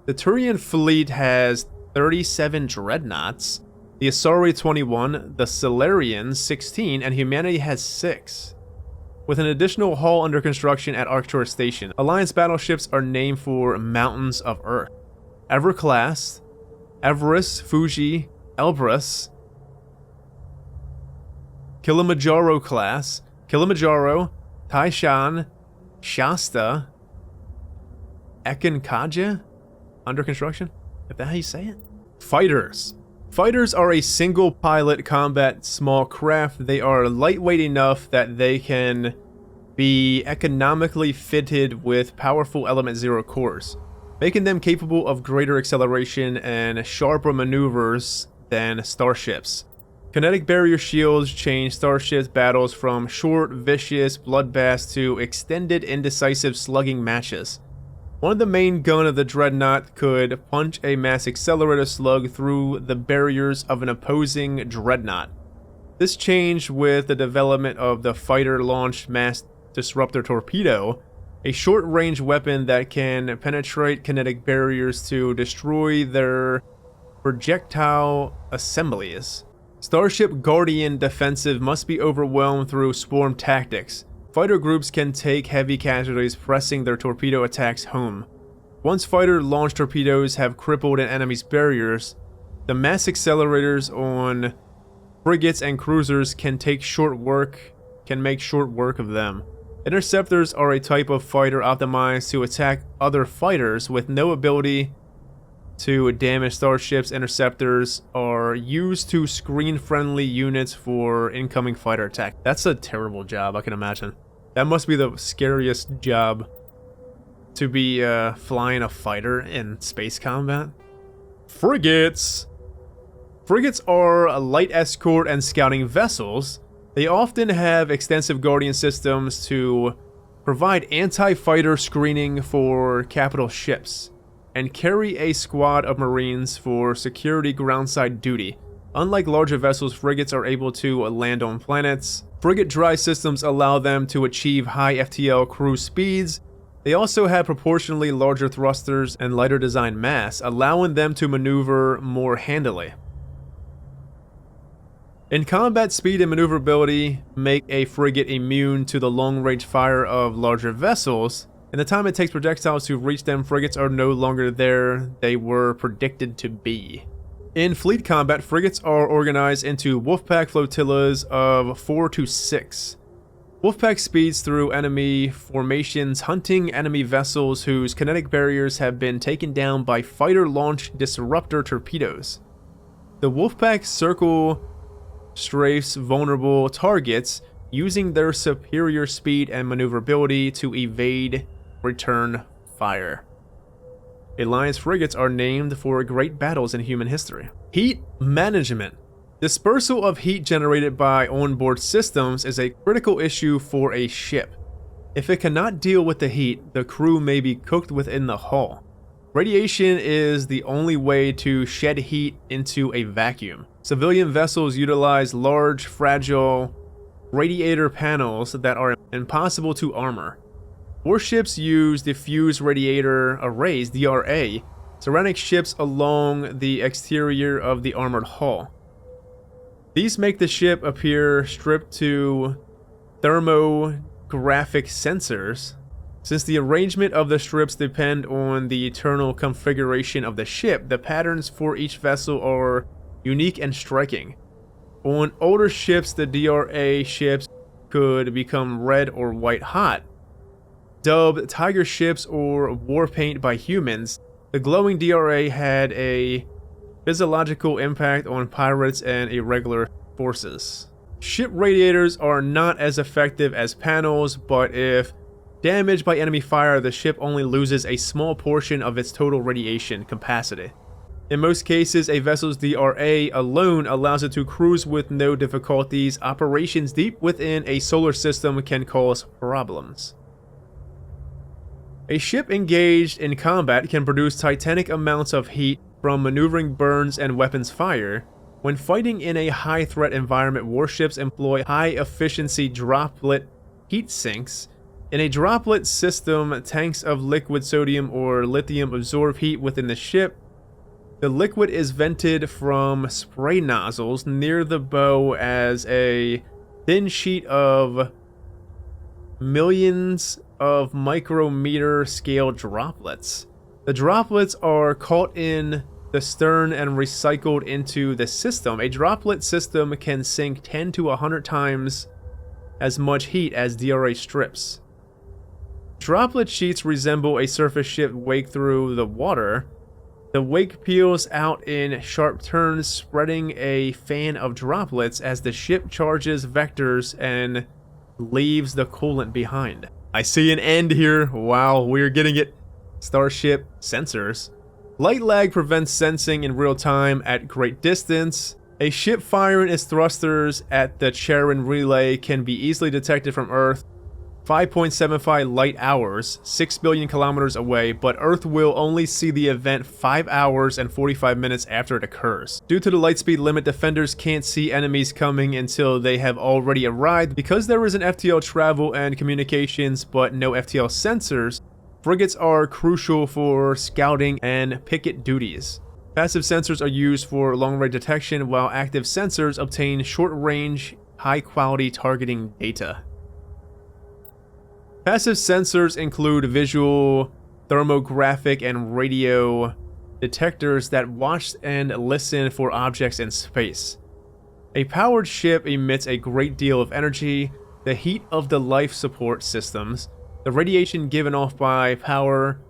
The Turian fleet has 37 dreadnoughts, the Asari 21, the Salarians 16, and humanity has 6. With an additional hull under construction at Arcturus Station. Alliance battleships are named for mountains of Earth. Ever-class, Everest, Fuji, Elbrus, Kilimanjaro class, Kilimanjaro, Taishan, Shasta, Ekinkaja, under construction? Is that how you say it? Fighters. Fighters are a single pilot combat small craft. They are lightweight enough that they can be economically fitted with powerful Element 0 cores, making them capable of greater acceleration and sharper maneuvers than starships. Kinetic barrier shields change starships battles from short, vicious bloodbaths to extended, indecisive slugging matches. One of the main gun of the Dreadnought could punch a mass accelerator slug through the barriers of an opposing Dreadnought. This changed with the development of the fighter-launched mass disruptor torpedo, a short-range weapon that can penetrate kinetic barriers to destroy their projectile assemblies. Starship Guardian defensive must be overwhelmed through swarm tactics. Fighter groups can take heavy casualties pressing their torpedo attacks home. Once fighter-launched torpedoes have crippled an enemy's barriers, the mass accelerators on frigates and cruisers can make short work of them. Interceptors are a type of fighter optimized to attack other fighters with no ability to damage starships. Interceptors are used to screen friendly units for incoming fighter attack. That's a terrible job, I can imagine. That must be the scariest job, to be flying a fighter in space combat. Frigates! Frigates are light escort and scouting vessels. They often have extensive guardian systems to provide anti-fighter screening for capital ships, and carry a squad of Marines for security groundside duty. Unlike larger vessels, frigates are able to land on planets. Frigate dry systems allow them to achieve high FTL cruise speeds. They also have proportionally larger thrusters and lighter design mass, allowing them to maneuver more handily. In combat, speed and maneuverability make a frigate immune to the long-range fire of larger vessels, and the time it takes projectiles to reach them. Frigates are no longer there they were predicted to be. In fleet combat, frigates are organized into wolfpack flotillas of 4 to 6. Wolfpack speeds through enemy formations, hunting enemy vessels whose kinetic barriers have been taken down by fighter-launched disruptor torpedoes. The wolfpack circle strafes vulnerable targets, using their superior speed and maneuverability to evade return fire. Alliance frigates are named for great battles in human history. Heat management. Dispersal of heat generated by onboard systems is a critical issue for a ship. If it cannot deal with the heat, the crew may be cooked within the hull. Radiation is the only way to shed heat into a vacuum. Civilian vessels utilize large, fragile radiator panels that are impossible to armor. Warships use diffuse radiator arrays, DRA, surrounding ships along the exterior of the armored hull. These make the ship appear stripped to thermographic sensors. Since the arrangement of the strips depend on the internal configuration of the ship, the patterns for each vessel are unique and striking. On older ships, the DRA ships could become red or white hot. Dubbed tiger ships or war paint by humans, the glowing DRA had a physiological impact on pirates and irregular forces. Ship radiators are not as effective as panels, but if damaged by enemy fire, the ship only loses a small portion of its total radiation capacity. In most cases, a vessel's DRA alone allows it to cruise with no difficulties. Operations deep within a solar system can cause problems. A ship engaged in combat can produce titanic amounts of heat from maneuvering burns and weapons fire. When fighting in a high-threat environment, warships employ high-efficiency droplet heat sinks. In a droplet system, tanks of liquid sodium or lithium absorb heat within the ship. The liquid is vented from spray nozzles near the bow as a thin sheet of millions of micrometer scale droplets. The droplets are caught in the stern and recycled into the system. A droplet system can sink 10 to 100 times as much heat as DRA strips. Droplet sheets resemble a surface ship wake through the water. The wake peels out in sharp turns, spreading a fan of droplets as the ship charges vectors and leaves the coolant behind. I see an end here. Wow, we're getting it. Starship sensors. Light lag prevents sensing in real time at great distance. A ship firing its thrusters at the Charon relay can be easily detected from Earth. 5.75 light hours, 6 billion kilometers away, but Earth will only see the event 5 hours and 45 minutes after it occurs. Due to the light speed limit, defenders can't see enemies coming until they have already arrived. Because there is an FTL travel and communications but no FTL sensors, frigates are crucial for scouting and picket duties. Passive sensors are used for long-range detection, while active sensors obtain short-range, high-quality targeting data. Passive sensors include visual, thermographic, and radio detectors that watch and listen for objects in space. A powered ship emits a great deal of energy, the heat of the life support systems, the radiation given off by power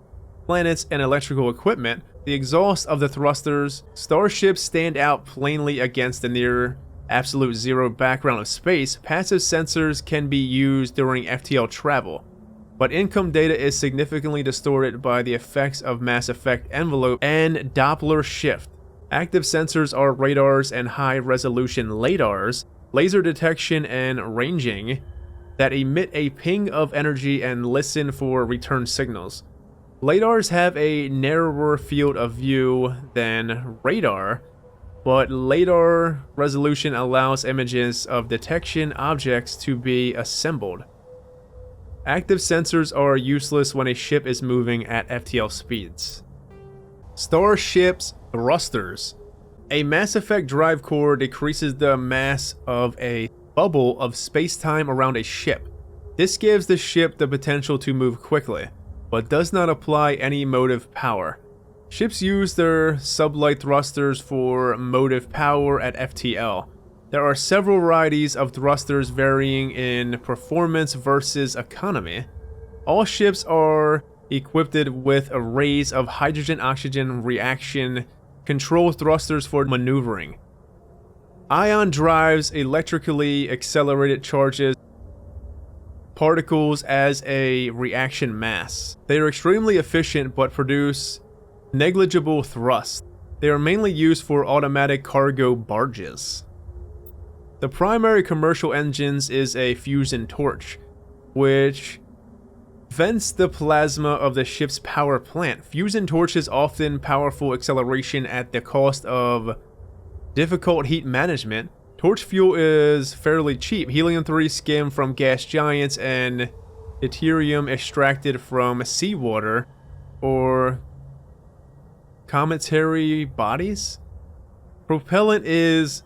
planets and electrical equipment, the exhaust of the thrusters. Starships stand out plainly against the near absolute zero background of space. Passive sensors can be used during FTL travel, but income data is significantly distorted by the effects of mass effect envelope and Doppler shift. Active sensors are radars and high-resolution LiDARs, laser detection and ranging, that emit a ping of energy and listen for return signals. LiDARs have a narrower field of view than radar, but LiDAR resolution allows images of detection objects to be assembled. Active sensors are useless when a ship is moving at FTL speeds. Starship's thrusters. A Mass Effect drive core decreases the mass of a bubble of space-time around a ship. This gives the ship the potential to move quickly, but does not apply any motive power. Ships use their sublight thrusters for motive power at FTL. There are several varieties of thrusters varying in performance versus economy. All ships are equipped with arrays of hydrogen-oxygen reaction control thrusters for maneuvering. Ion drives electrically accelerated charges particles as a reaction mass. They are extremely efficient but produce negligible thrust. They are mainly used for automatic cargo barges. The primary commercial engines is a fusion torch, which vents the plasma of the ship's power plant. Fusion torches often powerful acceleration at the cost of difficult heat management. Torch fuel is fairly cheap. Helium-3 skimmed from gas giants and deuterium extracted from seawater or cometary bodies. Propellant is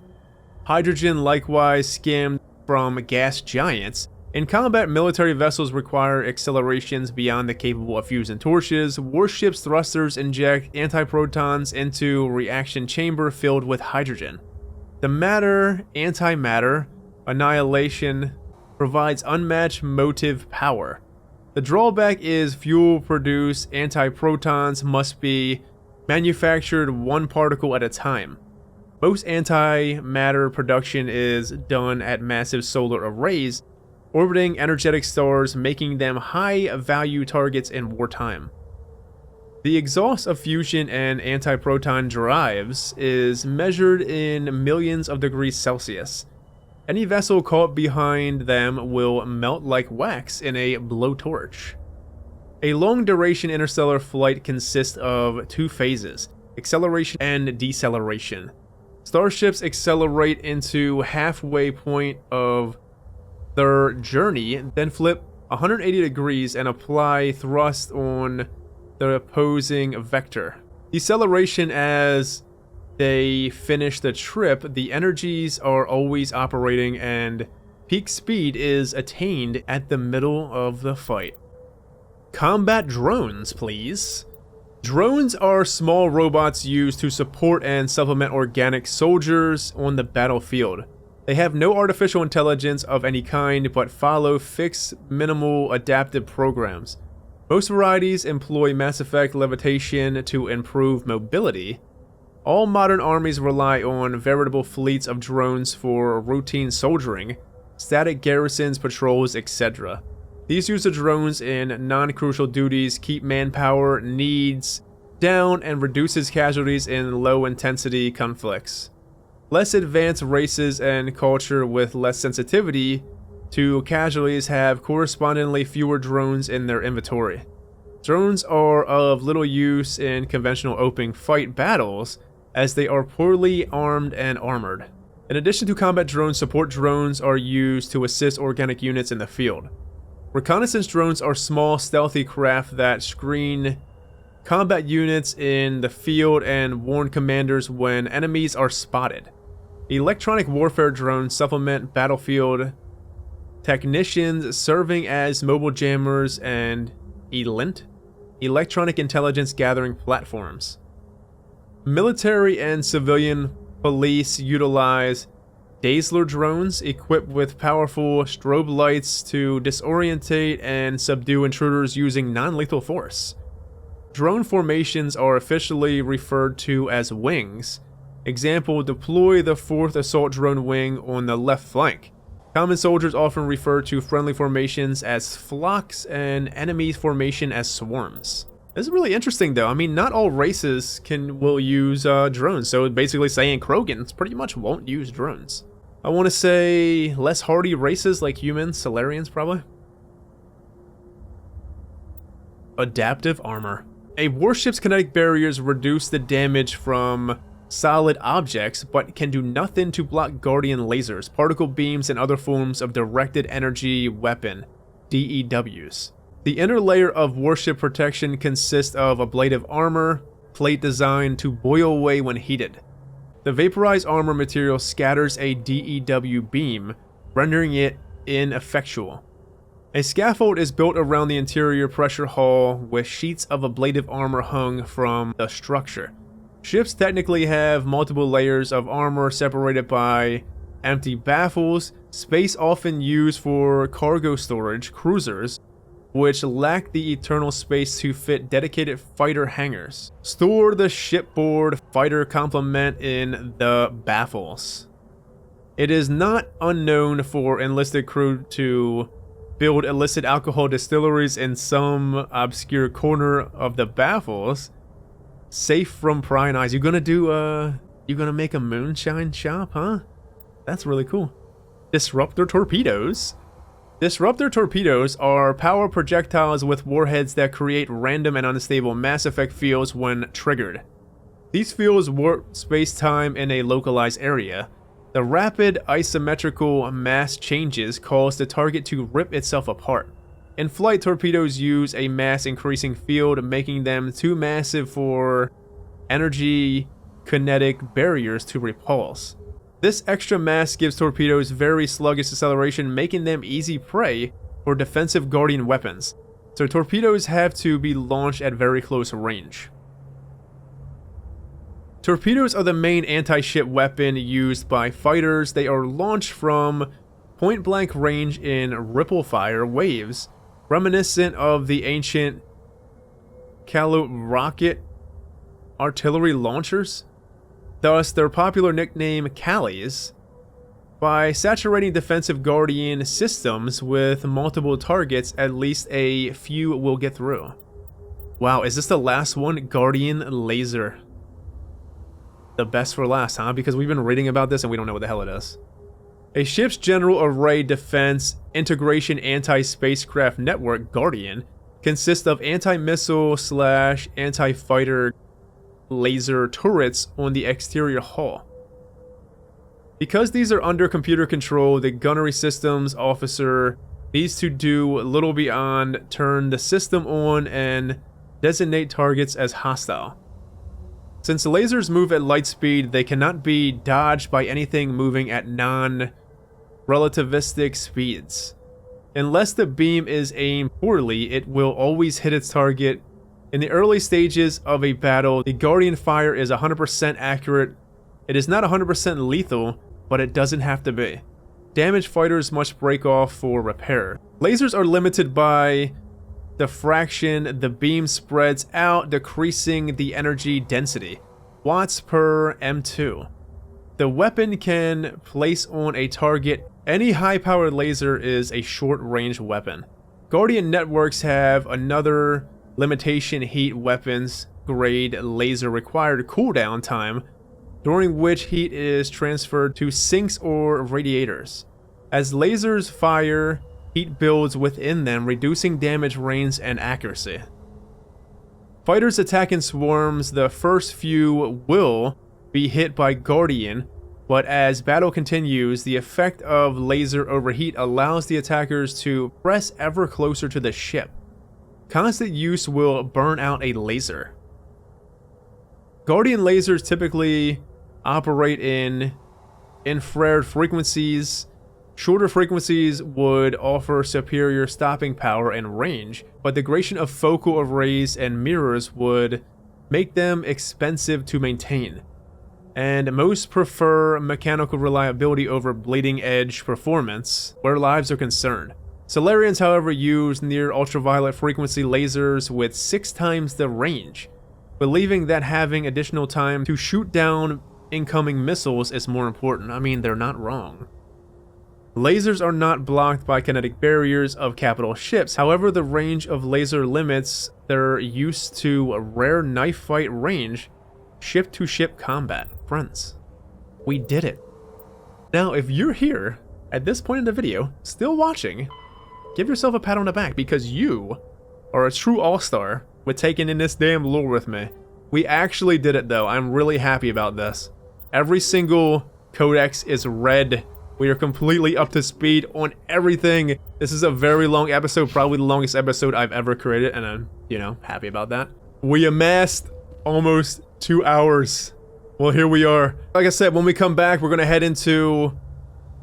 hydrogen, likewise skimmed from gas giants. In combat, military vessels require accelerations beyond the capable of fusion torches. Warships' thrusters inject antiprotons into reaction chamber filled with hydrogen. The matter-antimatter annihilation provides unmatched motive power. The drawback is fuel-produced antiprotons must be manufactured one particle at a time. Most antimatter production is done at massive solar arrays, orbiting energetic stars, making them high-value targets in wartime. The exhaust of fusion and antiproton drives is measured in millions of degrees Celsius. Any vessel caught behind them will melt like wax in a blowtorch. A long-duration interstellar flight consists of two phases, acceleration and deceleration. Starships accelerate into halfway point of their journey, then flip 180 degrees and apply thrust on the opposing vector. Deceleration as they finish the trip, the energies are always operating and peak speed is attained at the middle of the fight. Combat drones, please. Drones are small robots used to support and supplement organic soldiers on the battlefield. They have no artificial intelligence of any kind, but follow fixed, minimal adaptive programs. Most varieties employ MassEffect levitation to improve mobility. All modern armies rely on veritable fleets of drones for routine soldiering, static garrisons, patrols, etc. These use the drones in non-crucial duties, keep manpower needs down, and reduces casualties in low-intensity conflicts. Less advanced races and culture with less sensitivity to casualties have correspondingly fewer drones in their inventory. Drones are of little use in conventional open fight battles, as they are poorly armed and armored. In addition to combat drones, support drones are used to assist organic units in the field. Reconnaissance drones are small, stealthy craft that screen combat units in the field and warn commanders when enemies are spotted. Electronic warfare drones supplement battlefield technicians, serving as mobile jammers and ELINT, electronic intelligence gathering platforms. Military and civilian police utilize Dazzler drones equipped with powerful strobe lights to disorientate and subdue intruders using non-lethal force. Drone formations are officially referred to as wings. Example, deploy the 4th Assault Drone Wing on the left flank. Common soldiers often refer to friendly formations as flocks and enemy formation as swarms. This is really interesting though. I mean, not all races will use drones, so basically saying Krogans pretty much won't use drones. I want to say less hardy races like humans, Salarians probably. Adaptive armor. A warship's kinetic barriers reduce the damage from solid objects, but can do nothing to block Guardian lasers, particle beams, and other forms of directed energy weapon, DEWs. The inner layer of warship protection consists of ablative armor, plate designed to boil away when heated. The vaporized armor material scatters a DEW beam, rendering it ineffectual. A scaffold is built around the interior pressure hull with sheets of ablative armor hung from the structure. Ships technically have multiple layers of armor separated by empty baffles, space often used for cargo storage, cruisers, which lack the eternal space to fit dedicated fighter hangars. Store the shipboard fighter complement in the baffles. It is not unknown for enlisted crew to build illicit alcohol distilleries in some obscure corner of the baffles, safe from prying eyes. You gonna make a moonshine shop, huh? That's really cool. Disruptor torpedoes. Disruptor torpedoes are power projectiles with warheads that create random and unstable Mass Effect fields when triggered. These fields warp space-time in a localized area. The rapid isometrical mass changes cause the target to rip itself apart. In flight, torpedoes use a mass-increasing field, making them too massive for energy kinetic barriers to repulse. This extra mass gives torpedoes very sluggish acceleration, making them easy prey for defensive Guardian weapons. So torpedoes have to be launched at very close range. Torpedoes are the main anti-ship weapon used by fighters. They are launched from point-blank range in ripple-fire waves, reminiscent of the ancient Kalut rocket artillery launchers. Thus, their popular nickname, Callies. By saturating defensive Guardian systems with multiple targets, at least a few will get through. Wow, is this the last one? Guardian laser. The best for last, huh? Because we've been reading about this and we don't know what the hell it is. A ship's general array defense integration anti-spacecraft network, Guardian, consists of anti-missile / anti-fighter laser turrets on the exterior hull. Because these are under computer control, the gunnery systems officer needs to do little beyond turn the system on and designate targets as hostile. Since lasers move at light speed, they cannot be dodged by anything moving at non-relativistic speeds. Unless the beam is aimed poorly, it will always hit its target. In the early stages of a battle, the Guardian fire is 100% accurate. It is not 100% lethal, but it doesn't have to be. Damaged fighters must break off for repair. Lasers are limited by the fraction the beam spreads out, decreasing the energy density, watts per M2. The weapon can place on a target. Any high-powered laser is a short-range weapon. Guardian networks have another limitation: heat weapons grade laser required cooldown time, during which heat is transferred to sinks or radiators. As lasers fire, heat builds within them, reducing damage range and accuracy. Fighters attack in swarms. The first few will be hit by Guardian, but as battle continues, the effect of laser overheat allows the attackers to press ever closer to the ship. Constant use will burn out a laser. Guardian lasers typically operate in infrared frequencies. Shorter frequencies would offer superior stopping power and range, but the gradation of focal arrays and mirrors would make them expensive to maintain. And most prefer mechanical reliability over bleeding edge performance where lives are concerned. Salarians, however, use near ultraviolet frequency lasers with 6 times the range, believing that having additional time to shoot down incoming missiles is more important. I mean, they're not wrong. Lasers are not blocked by kinetic barriers of capital ships. However, the range of laser limits their use to a rare knife fight range, ship-to-ship combat. Friends, we did it. Now, if you're here at this point in the video, still watching, give yourself a pat on the back because you are a true all-star with taking in this damn lore with me. We actually did it though. I'm really happy about this. Every single codex is read. We are completely up to speed on everything. This is a very long episode, probably the longest episode I've ever created, and I'm, happy about that. We amassed almost 2 hours. Well, here we are. Like I said, when we come back, we're gonna head into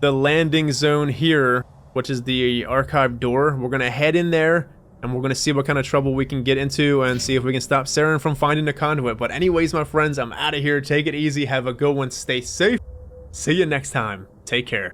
the landing zone here, which is the archive door. We're gonna head in there, and we're gonna see what kind of trouble we can get into and see if we can stop Saren from finding the conduit. But anyways, my friends, I'm out of here. Take it easy. Have a good one. Stay safe. See you next time. Take care.